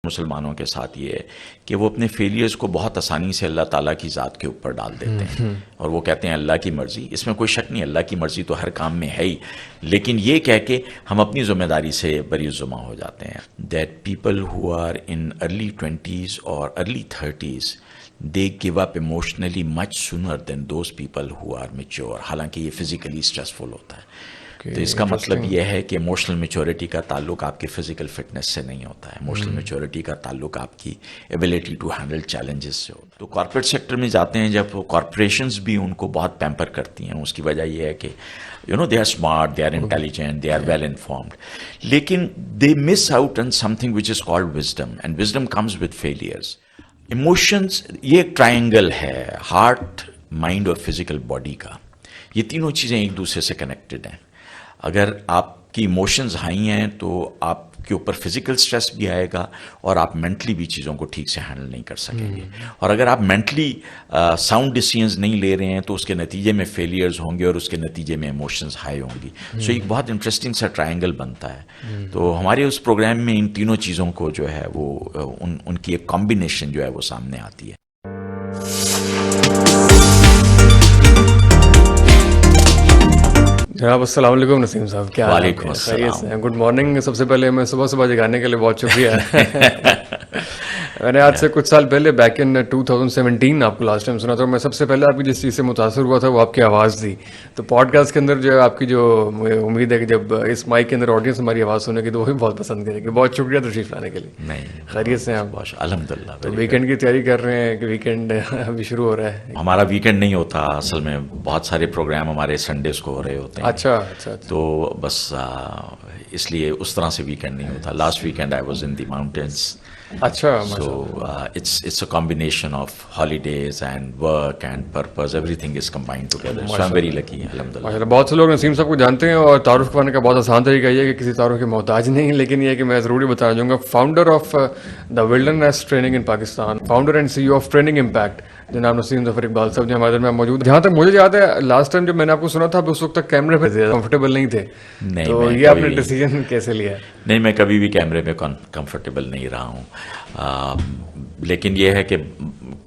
مسلمانوں کے ساتھ یہ ہے کہ وہ اپنے فیلیئرز کو بہت آسانی سے اللہ تعالیٰ کی ذات کے اوپر ڈال دیتے ہیں اور وہ کہتے ہیں اللہ کی مرضی. اس میں کوئی شک نہیں, اللہ کی مرضی تو ہر کام میں ہے ہی, لیکن یہ کہہ کے ہم اپنی ذمہ داری سے بری ذمہ ہو جاتے ہیں. That people who are in early 20s اور early 30s they give up emotionally much sooner than those people who are mature. حالانکہ یہ فزیکلی اسٹریسفل ہوتا ہے. تو اس کا مطلب یہ ہے کہ ایموشنل میچورٹی کا تعلق آپ کے فزیکل فٹنس سے نہیں ہوتا ہے. ایموشنل میچورٹی کا تعلق آپ کی ایبلٹی ٹو ہینڈل چیلنجز سے ہوتا ہے. تو کارپوریٹ سیکٹر میں جاتے ہیں جب کارپوریشنز بھی ان کو بہت پیمپر کرتی ہیں. اس کی وجہ یہ ہے کہ they are smart, they are intelligent, they are well informed, لیکن they miss out on something which is called wisdom, and wisdom comes with failures. Emotions یہ ایک ٹرائنگل ہے ہارٹ, مائنڈ اور فزیکل باڈی کا. یہ تینوں چیزیں ایک دوسرے سے کنیکٹڈ ہیں. اگر آپ کی ایموشنز ہائی ہیں تو آپ کے اوپر فزیکل اسٹریس بھی آئے گا اور آپ مینٹلی بھی چیزوں کو ٹھیک سے ہینڈل نہیں کر سکیں گے. اور اگر آپ مینٹلی ساؤنڈ ڈیسیژنز نہیں لے رہے ہیں تو اس کے نتیجے میں فیلیئرز ہوں گے اور اس کے نتیجے میں ایموشنز ہائی ہوں گی. سو ایک بہت انٹرسٹنگ سا ٹرائنگل بنتا ہے. تو ہمارے اس پروگرام میں ان تینوں چیزوں کو جو ہے وہ ان کی ایک کمبینیشن جو ہے وہ سامنے آتی ہے. جناب السلام علیکم نسیم صاحب, کیا وعلیکم السلام, گڈ مارننگ. سب سے پہلے میں صبح جگانے کے لیے بہت شکریہ. میں نے آج سے کچھ سال پہلے بیک ان 2017 آپ کو لاسٹ ٹائم سنا تھا. میں سب سے پہلے آپ کی جس چیز سے متاثر ہوا تھا وہ آپ کی آواز تھی. تو پوڈ کاسٹ کے اندر جو ہے آپ کی جو امید ہے کہ جب اس مائک کے اندر آڈینس ہماری آواز سنے گی تو وہ بھی بہت پسند کرے گی. بہت شکریہ تشریف لانے کے لیے. نہیں, خیریت سے ہیں آپ؟ الحمد للہ. تو ویکینڈ کی تیاری کر رہے ہیں کہ ویکینڈ ابھی شروع ہو رہا ہے؟ ہمارا ویکینڈ نہیں ہوتا اصل میں, بہت سارے پروگرام ہمارے سنڈیز کو ہو رہے ہوتے ہیں. اچھا. تو بس اس لیے اس طرح سے ویکینڈ نہیں ہوتا. Last weekend I was in the mountains. اچھا. So it's a combination of holidays and work and purpose. Everything is combined together. So I'm very lucky. الحمدللہ. بہت سے لوگ نسیم صاحب کو جانتے ہیں اور تعارف کرنے کا بہت آسان طریقہ یہ ہے کہ کسی تعارف کے محتاج نہیں, لیکن یہ ہے کہ میں ضروری بتانا چاہوں گا. Founder of the wilderness training in Pakistan, founder and CEO of training impact, جناب نسیم ظفر اقبال صاحب جو ہمارے درمیان موجود. جہاں تک مجھے یاد ہے لاسٹ ٹائم جب میں نے آپ کو سنا تھا اس وقت تک کیمرے پہ کمفرٹیبل نہیں تھے. تو یہ آپ نے ڈیسیجن کیسے لیا؟ نہیں, میں کبھی بھی کیمرے میں کمفرٹیبل نہیں رہا ہوں, لیکن یہ ہے کہ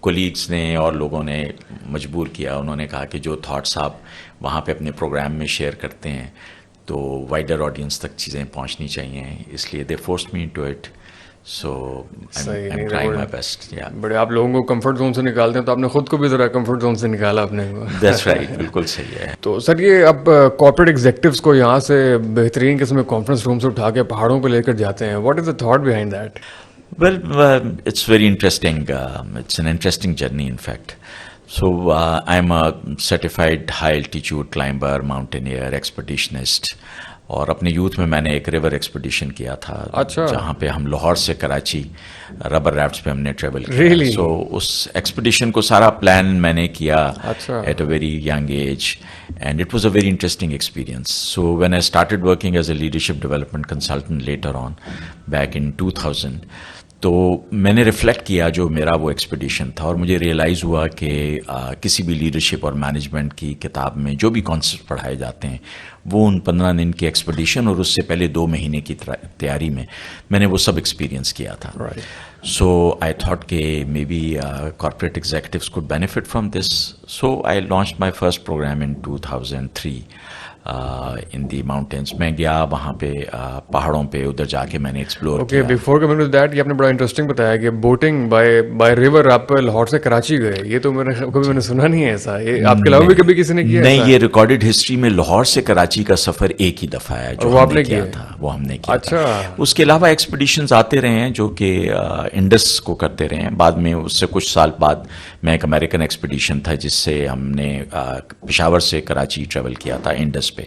کولیگس نے اور لوگوں نے مجبور کیا. انہوں نے کہا کہ جو تھاٹس آپ وہاں پہ اپنے پروگرام میں شیئر کرتے ہیں تو وائڈر آڈینس تک چیزیں پہنچنی چاہیے, اس لیے they forced me to it. So I'm trying my best. بڑے آپ لوگوں کو کمفرٹ زون سے نکالتے ہیں تو آپ نے خود کو بھی ذرا کمفرٹ زون سے نکالا اپنے کو. That's right, بالکل صحیح ہے. تو سر یہ اب کارپوریٹ ایگزیکٹوز کو یہاں سے بہترین قسم کے کانفرنس روم سے اٹھا کے پہاڑوں پہ لے کر جاتے ہیں. What is the thought behind that? Well, it's very interesting. It's an interesting journey, in fact. So I'm a certified high altitude climber, mountaineer, expeditionist. اور اپنے یوتھ میں نے ایک ریور ایکسپیڈیشن کیا تھا. اچھا. جہاں پہ ہم لاہور سے کراچی ربر ریفٹس پہ ہم نے ٹریول کیا. سو اس ایکسپیڈیشن کو سارا پلان میں نے کیا at a very young age, and it was a very interesting experience. So when I started working as a leadership development consultant later on back in 2000, تو میں نے ریفلیکٹ کیا جو میرا وہ ایکسپیڈیشن تھا, اور مجھے ریئلائز ہوا کہ کسی بھی لیڈرشپ اور مینجمنٹ کی کتاب میں جو بھی کانسیپٹ پڑھائے جاتے ہیں وہ ان 15 دن کی ایکسپیڈیشن اور اس سے پہلے 2 مہینے کی تیاری میں نے وہ سب ایکسپیرینس کیا تھا. سو آئی تھاٹ کہ may be corporate executives could benefit from this. So I launch my first program in 2003 in the mountains. میں گیا وہاں پہ پہاڑوں پہ, ادھر جا کے میں نے ایکسپلور کیا. Okay, before coming to that, یہ آپ نے بڑا انٹرسٹنگ بتایا کہ بوٹنگ بائی ریور آپ لاہور سے کراچی گئے. یہ تو میں نے سنا نہیں ہے ایسا. یہ آپ کے علاوہ بھی کبھی کسی نے کیا؟ نہیں, یہ ریکارڈڈ ہسٹری میں لاہور سے کراچی کا سفر ایک ہی دفعہ ہے جو ہم نے کیا تھا, وہ ہم نے کیا. اچھا. اس کے علاوہ ایکسپیڈیشنز آتے رہے ہیں جو کہ انڈس کو کرتے رہے ہیں. بعد میں اس سے کچھ سال بعد میں ایک امریکن ایکسپیڈیشن تھا جس سے ہم نے پشاور سے کراچی ٹریول کیا تھا انڈس پہ.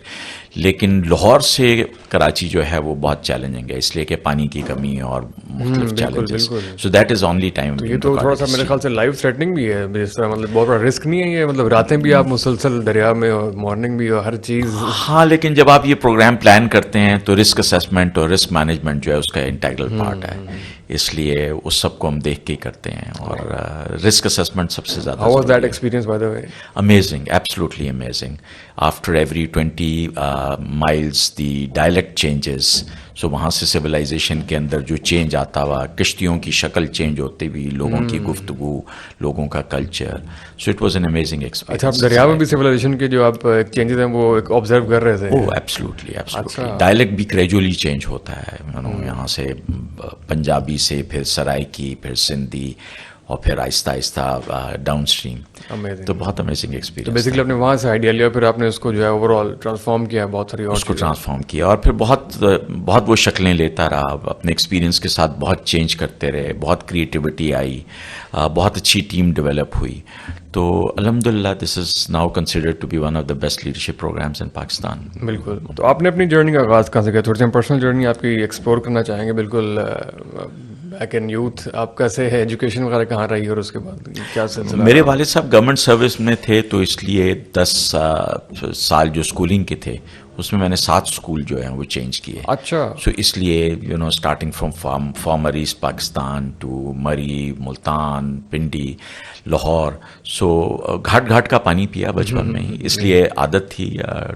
لیکن لاہور سے کراچی جو ہے وہ بہت چیلنجنگ ہے, اس لیے کہ پانی کی کمی اور مختلف challenges. So that is only time. یہ تو تھوڑا سا میرے خیال سے لائف تھریٹننگ بھی ہے جس طرح, مطلب بہت بڑا رسک نہیں ہے یہ, مطلب راتیں بھی آپ مسلسل دریا میں اور مارننگ بھی اور ہر چیز. ہاں, لیکن جب آپ یہ پروگرام پلان کرتے ہیں تو رسک اسیسمنٹ اور رسک مینجمنٹ جو ہے اس کا انٹیگرل پارٹ ہے, اس لیے اس سب کو ہم دیکھ کے ہی کرتے ہیں. اور رسک اسیسمنٹ سب سے زیادہ. How was that experience by the way? Amazing, absolutely amazing. After every 20 20 miles the dialect changes. سو وہاں سے سویلائزیشن کے اندر جو چینج آتا ہوا, کشتیوں کی شکل چینج ہوتی ہوئی, لوگوں کی گفتگو, لوگوں کا culture. So it was an amazing experience. اچھا, آپ دریا میں بھی سویلائزیشن کے جو آپ چینجز ہیں وہ آبزرو کر رہے تھے؟ اوہ ایبسلیوٹلی ایبسلیوٹلی. ڈائلیکٹ بھی گریجولی چینج ہوتا ہے, یہاں سے پنجابی سے, پھر سرائکی, پھر سندھی, اور پھر آہستہ آہستہ ڈاؤن اسٹریم. تو بہت امیزنگ ایکسپیرینس. بیسکلی آپ نے وہاں سے آئیڈیا لیا, پھر آپ نے اس کو جو ہے اوور آل ٹرانسفارم کیا, بہت ساری اور اس کو ٹرانسفارم کیا, اور پھر بہت وہ شکلیں لیتا رہا, اپنے ایکسپیرینس کے ساتھ بہت چینج کرتے رہے, بہت کریٹیوٹی آئی, بہت اچھی ٹیم ڈیولپ ہوئی. تو الحمد للہ this is now considered to be one of the best leadership programs in Pakistan. بالکل. تو آپ نے اپنی جرنی کا آغاز کہاں سے کیا؟ تھوڑی سی ہم پرسنل جرنی آپ کی ایکسپلور کرنا چاہیں گے. بالکل بیک ان یوتھ آپ کیسے ہے, ایجوکیشن وغیرہ کہاں رہی, اور اس کے بعد کیا سلسلہ؟ میرے والد صاحب گورنمنٹ سروس میں تھے, تو اس لیے 10 سال جو اسکولنگ کے تھے اس میں نے 7 اسکول جو ہیں وہ چینج کیے. اچھا. سو اس لیے starting from former East Pakistan to Murree, Multan, Pindi, Lahore. So گھاٹ گھاٹ کا پانی پیا بچپن میں ہی, اس لیے عادت تھی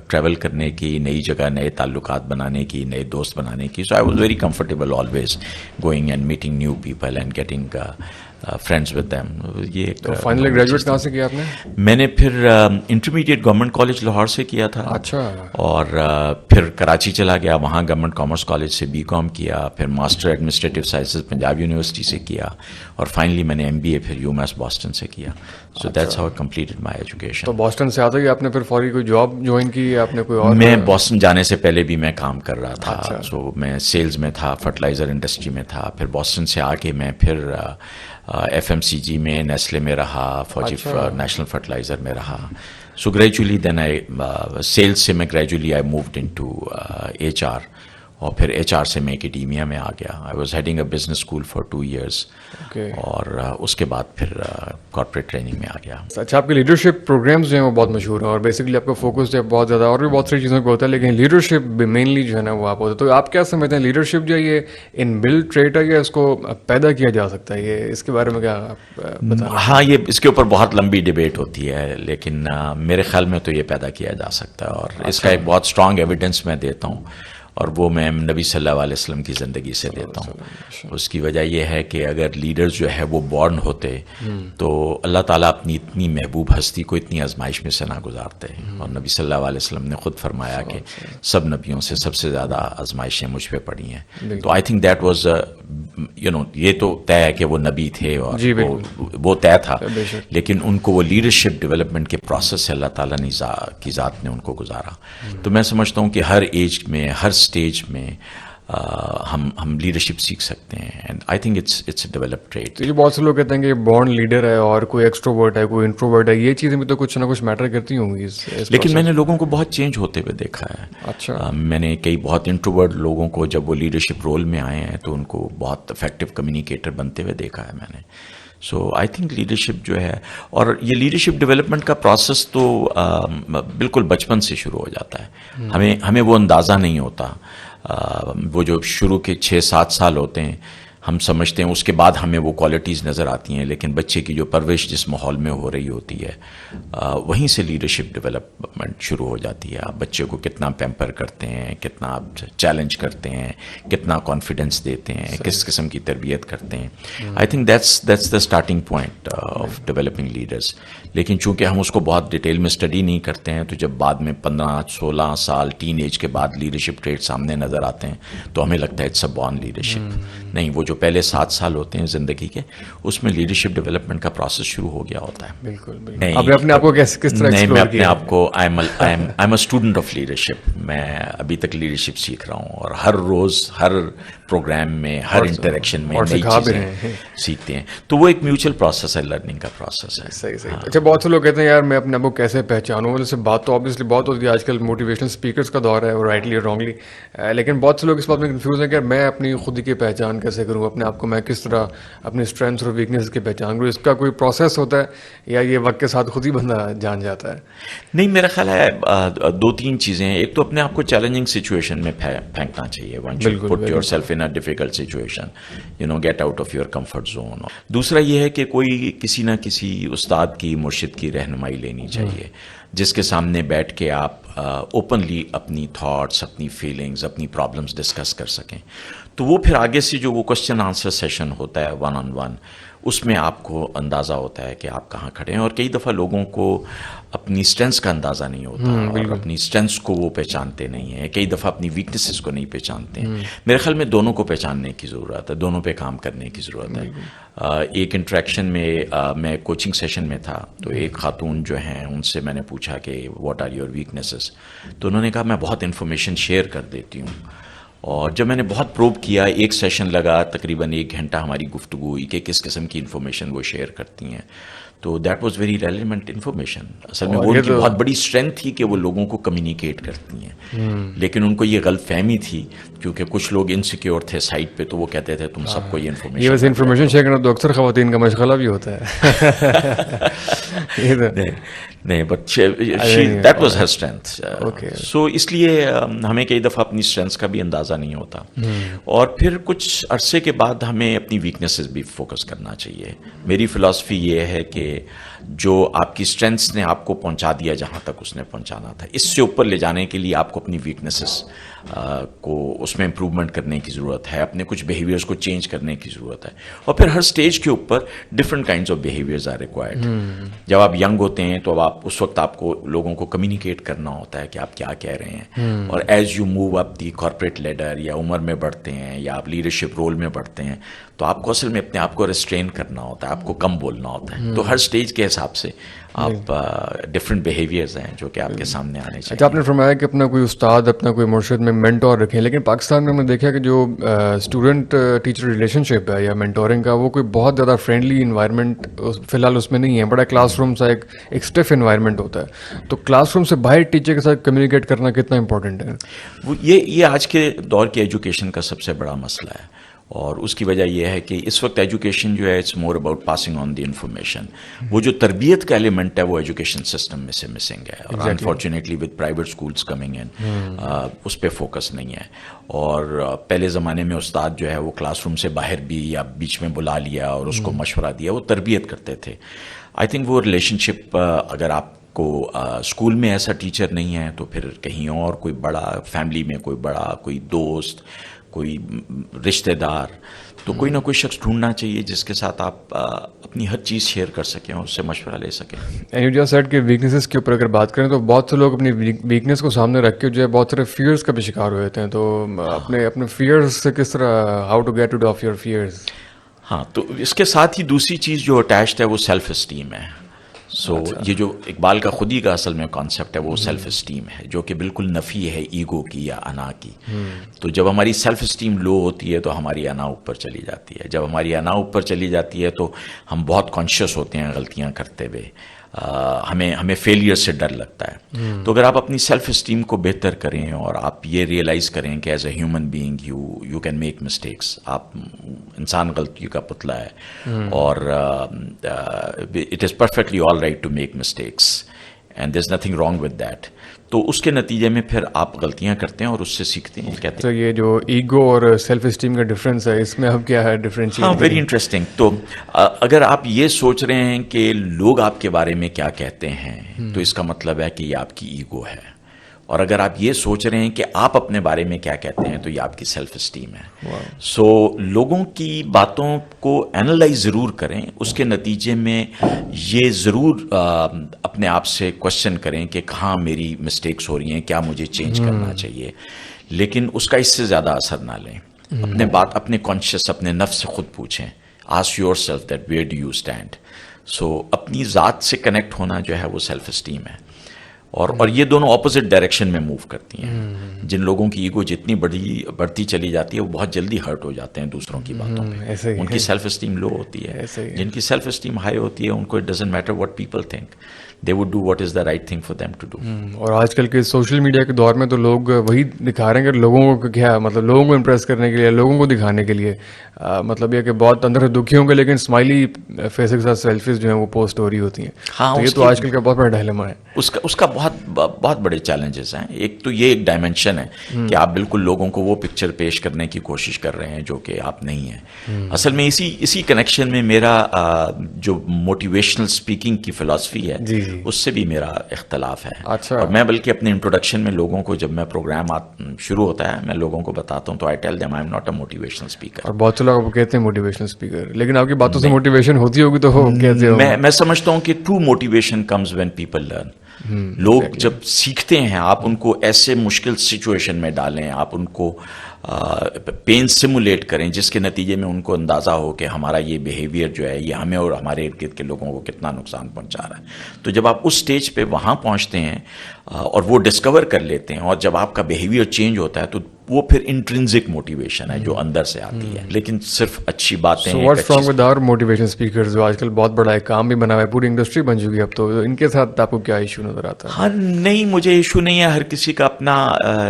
ٹریول کرنے کی, نئی جگہ نئے تعلقات بنانے کی, نئے دوست بنانے کی. So I was very comfortable always going and meeting new people and getting friends with them. یہ فائنلی گریجویٹ کہاں سے کیا آپ نے؟ میں نے پھر انٹرمیڈیٹ گورنمنٹ کالج لاہور سے کیا تھا. اچھا. اور پھر کراچی چلا گیا, وہاں گورنمنٹ کامرس کالج سے BCom کیا, پھر master administrative sciences Punjab university سے کیا, اور فائنلی میں نے MBA پھر UMass باسٹن سے کیا. So that's how I completed my education. تو باسٹن سے آتے ہی آپ نے پھر فوری کوئی جاب جوائن کی, آپ نے کوئی اور؟ میں باسٹن جانے سے پہلے بھی میں کام کر رہا تھا. سو میں سیلز میں تھا, فرٹیلائزر انڈسٹری میں تھا. پھر باسٹن سے آ کے میں پھر FMCG میں, نیسلے میں رہا, فوجی نیشنل فرٹیلائزر میں رہا. سو گریجولی دین آئی سیلز سے میں گریجولی آئی مووڈ انٹو HR, اور پھر HR سے میں اکیڈیمیا میں آ گیا. I was heading a business school for 2 years, اور اس کے بعد پھر کارپوریٹ ٹریننگ میں آ گیا. اچھا, آپ کے لیڈرشپ پروگرامز جو ہیں وہ بہت مشہور ہیں, اور بیسکلی آپ کا فوکس جو ہے بہت زیادہ اور بھی بہت ساری چیزوں پہ ہوتا ہے, لیکن لیڈرشپ مینلی جو ہے نا وہ آپ ہوتا ہے. تو آپ کیا سمجھتے ہیں لیڈرشپ جو ہے یہ ان بلڈ ٹریٹ ہے یا اس کو پیدا کیا جا سکتا ہے؟ یہ اس کے بارے میں کیا آپ بتائیں؟ ہاں, یہ اس کے اوپر بہت لمبی ڈبیٹ ہوتی ہے, لیکن میرے خیال میں تو یہ پیدا کیا جا سکتا ہے, اور اس کا ایک بہت اسٹرانگ ایویڈنس میں دیتا ہوں, اور وہ میں نبی صلی اللہ علیہ وسلم کی زندگی سے دیتا ہوں. اس کی وجہ یہ ہے کہ اگر لیڈرز جو ہے وہ بورن ہوتے تو اللہ تعالیٰ اپنی اتنی محبوب ہستی کو اتنی آزمائش میں سے نہ گزارتے, اور نبی صلی اللہ علیہ وسلم نے خود فرمایا کہ سب نبیوں سے سب سے زیادہ آزمائشیں مجھ پہ پڑی ہیں. تو آئی تھنک دیٹ واز یہ تو طے ہے کہ وہ نبی تھے, اور وہ طے تھا, لیکن ان کو وہ لیڈرشپ ڈیولپمنٹ کے پروسیس سے اللہ تعالیٰ کی ذات نے ان کو گزارا. تو میں سمجھتا ہوں کہ ہر ایج میں, ہر اسٹیج میں ہم لیڈرشپ سیکھ سکتے ہیں, and I think it's a developed trait. تو یہ بہت سے لوگ کہتے ہیں کہ بورن لیڈر ہے, اور کوئی ایکسٹروورٹ ہے, کوئی انٹروورٹ ہے, یہ چیزیں بھی تو کچھ نہ کچھ میٹر کرتی ہوں گی. لیکن میں نے لوگوں کو بہت چینج ہوتے ہوئے دیکھا ہے. اچھا. میں نے کئی بہت انٹروورٹ لوگوں کو جب وہ لیڈرشپ رول میں آئے ہیں تو ان کو بہت افیکٹو کمیونیکیٹر بنتے ہوئے دیکھا ہے میں نے. سو آئی تھنک لیڈرشپ جو ہے, اور یہ لیڈرشپ ڈیولپمنٹ کا پروسیس تو بالکل بچپن سے شروع ہو جاتا ہے. ہمیں وہ اندازہ نہیں ہوتا, وہ جو شروع کے 6-7 سال ہوتے ہیں ہم سمجھتے ہیں, اس کے بعد ہمیں وہ کوالٹیز نظر آتی ہیں, لیکن بچے کی جو پرورش جس ماحول میں ہو رہی ہوتی ہے وہیں سے لیڈرشپ ڈیولپمنٹ شروع ہو جاتی ہے. آپ بچے کو کتنا پیمپر کرتے ہیں, کتنا آپ چیلنج کرتے ہیں, کتنا کانفیڈنس دیتے ہیں, کس قسم کی تربیت کرتے ہیں. I think that's the starting point of developing leaders. لیکن چونکہ ہم اس کو بہت ڈیٹیل میں اسٹڈی نہیں کرتے ہیں, تو جب بعد میں 15-16 سال ٹین ایج کے بعد لیڈرشپ ٹریٹ سامنے نظر آتے ہیں تو ہمیں لگتا ہے اٹس اے بورن لیڈرشپ. نہیں, وہ جو پہلے 7 سال ہوتے ہیں زندگی کے, اس میں لیڈرشپ ڈیولپمنٹ کا پروسیس شروع ہو گیا ہوتا ہے. بالکل. آپ نے اپنے آپ کو کس طرح نہیں, میں اپنے آپ کو I am a student of leadership. میں ابھی تک لیڈرشپ سیکھ رہا ہوں, اور ہر روز ہر پروگرام میں, ہر انٹریکشن میں نئی چیزیں سیکھتے ہیں. تو وہ ایک میوچل پروسیس ہے, لرننگ کا پروسیس ہے. صحیح. اچھا, بہت سے لوگ کہتے ہیں یار میں اپنے آپ کو کیسے پہچانوں. ویسے بات تو آبویسلی بہت ہوتی ہے, آج کل موٹیویشنل اسپیکرس کا دور ہے, رائٹلی اور رانگلی, لیکن بہت سے لوگ اس بات میں کنفیوز ہیں کہ میں اپنی خود کی پہچان کیسے کروں, اپنے آپ کو میں کس طرح اپنی اسٹرینتھس اور ویکنیس کی پہچان کروں. اس کا کوئی پروسیس ہوتا ہے یا یہ وقت کے ساتھ خود ہی بندہ جان جاتا ہے؟ نہیں, میرا خیال ہے 2-3 چیزیں ہیں. ایک تو اپنے آپ کو چیلنجنگ سچویشن میں پھینکنا چاہیے. One should put your self in in a difficult situation, get out of your comfort zone. دوسرا یہ ہے کہ کوئی کسی نہ کسی استاد کی مرشد کی رہنمائی لینی چاہیے جس کے سامنے بیٹھ کے آپ اوپنلی اپنی تھاٹس، اپنی فیلنگز، اپنی پرابلمس ڈسکس کر سکیں. تو وہ پھر آگے سے جو وہ کوشچن آنسر سیشن ہوتا ہے 1-on-1، اس میں آپ کو اندازہ ہوتا ہے کہ آپ کہاں کھڑے ہیں. اور کئی دفعہ لوگوں کو اپنی اسٹرینتھس کا اندازہ نہیں ہوتا اور اپنی اسٹرینتھس کو وہ پہچانتے نہیں ہیں، کئی دفعہ اپنی ویکنیسز کو نہیں پہچانتے ہیں. میرے خیال میں دونوں کو پہچاننے کی ضرورت ہے، دونوں پہ کام کرنے کی ضرورت ہے. ایک انٹریکشن میں کوچنگ سیشن میں تھا تو ایک خاتون جو ہیں ان سے میں نے پوچھا کہ واٹ آر یور ویکنیسز، تو انہوں نے کہا میں بہت انفارمیشن شیئر کر دیتی ہوں. اور جب میں نے بہت پروب کیا، ایک سیشن لگا تقریباً 1 گھنٹہ ہماری گفتگو ہوئی کہ کس قسم کی انفارمیشن وہ شیئر کرتی ہیں. تو that was very relevant information. اصل میں وہ ان کی بہت بڑی اسٹرینتھ تھی کہ وہ لوگوں کو کمیونیکیٹ کرتی ہیں، لیکن ان کو یہ غلط فہمی تھی کیونکہ کچھ لوگ انسیکیور تھے سائٹ پہ، تو وہ کہتے تھے تم سب کو یہ انفارمیشن. یہ ویسے انفارمیشن شیئر کرنا تو اکثر خواتین کا مشغلہ بھی ہوتا ہے. نہیں but that was her strength. So اس لیے ہمیں کئی دفعہ اپنی اسٹرینتھس کا بھی اندازہ نہیں ہوتا، اور پھر کچھ عرصے کے بعد ہمیں اپنی ویکنیسز بھی فوکس کرنا چاہیے. میری فلاسفی یہ ہے کہ جو آپ کی اسٹرینتھس نے آپ کو پہنچا دیا جہاں تک اس نے پہنچانا تھا، اس سے اوپر لے جانے کے لیے آپ کو اپنی ویکنیسز کو اس میں امپروومنٹ کرنے کی ضرورت ہے، اپنے کچھ بیہیویئرس کو چینج کرنے کی ضرورت ہے. اور پھر ہر سٹیج کے اوپر different kinds of behaviours are required. جب آپ ینگ ہوتے ہیں تو اب اس وقت آپ کو لوگوں کو کمیونیکیٹ کرنا ہوتا ہے کہ آپ کیا کہہ رہے ہیں، اور as you move up the corporate leader یا عمر میں بڑھتے ہیں یا آپ لیڈرشپ رول میں بڑھتے ہیں تو آپ کو اصل میں اپنے آپ کو ریسٹرین کرنا ہوتا ہے، آپ کو کم بولنا ہوتا ہے. تو ہر سٹیج کے حساب سے آپ ڈفرینٹ بیہیویئرز ہیں جو کہ آپ کے سامنے آنے چاہیے. آپ نے فرمایا کہ اپنا کوئی استاد، اپنا کوی مرشد میں مینٹور رکھیں، لیکن پاکستان میں ہم نے دیکھا کہ جو اسٹوڈنٹ ٹیچر ریلیشن شپ ہے یا مینٹورنگ کا، وہ کوئی بہت زیادہ فرینڈلی انوائرمنٹ فی الحال اس میں نہیں ہے. بڑا کلاس روم سا ایک اسٹف انوائرمنٹ ہوتا ہے. تو کلاس روم سے باہر ٹیچر کے ساتھ کمیونیکیٹ کرنا کتنا امپورٹنٹ ہے؟ وہ یہ آج کے دور کی ایجوکیشن کا سب سے بڑا مسئلہ ہے، اور اس کی وجہ یہ ہے کہ اس وقت ایجوکیشن جو ہے it's more about passing on the information. وہ جو تربیت کا ایلیمنٹ ہے وہ ایجوکیشن سسٹم میں سے مسنگ ہے، اور unfortunately with private schools coming in اس پہ فوکس نہیں ہے. اور پہلے زمانے میں استاد جو ہے وہ کلاس روم سے باہر بھی یا بیچ میں بلا لیا اور اس کو مشورہ دیا، وہ تربیت کرتے تھے. آئی تھنک وہ ریلیشن شپ اگر آپ کو اسکول میں ایسا ٹیچر نہیں ہے تو پھر کہیں اور کوئی بڑا فیملی میں کوئی بڑا کوئی دوست، کوئی رشتہ دار، تو کوئی نہ کوئی شخص ڈھونڈنا چاہیے جس کے ساتھ آپ اپنی ہر چیز شیئر کر سکیں اور اس سے مشورہ لے سکیں. اینڈ یو جسٹ سیڈ کہ ویکنیسز کے اوپر اگر بات کریں تو بہت سے لوگ اپنی ویکنیس کو سامنے رکھ کے جو ہے بہت سارے فیئرس کا بھی شکار ہوئے تھے. تو اپنے فیئرس سے کس طرح، how to get rid of your fears? ہاں، تو اس کے ساتھ ہی دوسری چیز جو اٹیچڈ ہے وہ سیلف اسٹیم ہے. سو یہ جو اقبال کا خود ہی کا اصل میں کانسیپٹ ہے وہ سیلف اسٹیم ہے، جو کہ بالکل نفی ہے ایگو کی یا انا کی. تو جب ہماری سیلف اسٹیم لو ہوتی ہے تو ہماری انا اوپر چلی جاتی ہے. جب ہماری انا اوپر چلی جاتی ہے تو ہم بہت کانشیس ہوتے ہیں غلطیاں کرتے ہوئے، ہمیں فیلئر سے ڈر لگتا ہے. تو اگر آپ اپنی سیلف اسٹیم کو بہتر کریں اور آپ یہ ریئلائز کریں کہ as a human being you can make mistakes, آپ انسان غلطی کا پتلا ہے، اور it is perfectly all right to make mistakes and there is nothing wrong with that. تو اس کے نتیجے میں پھر آپ غلطیاں کرتے ہیں اور اس سے سیکھتے ہیں. کہتے ہیں یہ جو ایگو اور سیلف اسٹیم کا ڈفرینس ہے، اس میں اب کیا ہے ڈفرینشیٹ؟ ہاں، ویری انٹرسٹنگ. تو اگر آپ یہ سوچ رہے ہیں کہ لوگ آپ کے بارے میں کیا کہتے ہیں تو اس کا مطلب ہے کہ یہ آپ کی ایگو ہے. اور اگر آپ یہ سوچ رہے ہیں کہ آپ اپنے بارے میں کیا کہتے ہیں تو یہ آپ کی سیلف اسٹیم ہے. سو لوگوں کی باتوں کو اینالائز ضرور کریں، اس کے نتیجے میں یہ ضرور اپنے آپ سے کوشچن کریں کہ کہاں میری مسٹیکس ہو رہی ہیں، کیا مجھے چینج کرنا چاہیے، لیکن اس کا اس سے زیادہ اثر نہ لیں. اپنے کانشیس اپنے نفس سے خود پوچھیں، ask yourself that where do you stand. So اپنی ذات سے کنیکٹ ہونا جو ہے وہ سیلف اسٹیم ہے. اور یہ دونوں اپوزٹ ڈائریکشن میں موو کرتی ہیں. جن لوگوں کی ایگو جتنی بڑھتی چلی جاتی ہے وہ بہت جلدی ہرٹ ہو جاتے ہیں دوسروں کی باتوں میں. ان کی سیلف اسٹیم لو ہوتی ہے. جن کی سیلف اسٹیم ہائی ہوتی ہے ان کو it doesn't matter what people think, they would do what is the right thing for them to do. اور آج کل کے سوشل میڈیا کے دور میں تو لوگ وہی دکھا رہے ہیں کہ لوگوں کو کیا، مطلب لوگوں کو امپریس کرنے کے لیے، لوگوں کو دکھانے کے لیے، مطلب یہ کہ بہت اندر سے دکھی ہوں گے لیکن اسمائلی فیس کے ساتھ سیلفیز جو ہیں وہ پوسٹ ہو رہی ہوتی ہیں. ہاں، یہ تو آج کل کا بہت بڑا ڈائلیما ہے. اس کا بہت بڑے چیلنجز ہیں. ایک تو یہ ایک ڈائمینشن ہے کہ آپ بالکل لوگوں کو وہ پکچر پیش کرنے کی کوشش کر رہے ہیں جو کہ آپ نہیں ہیں. اصل میں اسی کنیکشن میں میرا جو موٹیویشنل اسپیکنگ کی فلاسفی ہے اس سے بھی میرا اختلاف ہے. اور میں بلکہ اپنے انٹروڈکشن میں لوگوں کو جب میں پروگرام شروع ہوتا ہے میں لوگوں کو بتاتا ہوں تو I tell them I am not a motivational speaker. اور بہت سے لوگ آپ کو کہتے ہیں موٹیویشنل اسپیکر, لیکن آپ کی باتوں سے موٹیویشن ہوتی ہوگی تو کہتے ہو. میں سمجھتا ہوں کہ true motivation comes when people learn. لوگ جب سیکھتے ہیں, آپ ان کو ایسے مشکل سچویشن میں ڈالیں, آپ ان کو پین سیمولیٹ کریں جس کے نتیجے میں ان کو اندازہ ہو کہ ہمارا یہ بیہیویئر جو ہے یہ ہمیں اور ہمارے ارد گرد کے لوگوں کو کتنا نقصان پہنچا رہا ہے. تو جب آپ اس سٹیج پہ وہاں پہنچتے ہیں اور وہ ڈسکور کر لیتے ہیں, اور جب آپ کا بیہیویئر چینج ہوتا ہے تو وہ پھر انٹرنزک موٹیویشن ہے جو اندر سے آتی ہے. لیکن صرف اچھی باتیں. So what's wrong with our motivation speakers جو آج کل بہت بڑا ایک کام بھی بنا ہوا ہے, پوری انڈسٹری بن چکی ہے اب, تو ان کے ساتھ آپ کو کیا ایشو نظر آتا ہے؟ ہاں نہیں, مجھے ایشو نہیں ہے. ہر کسی کا اپنا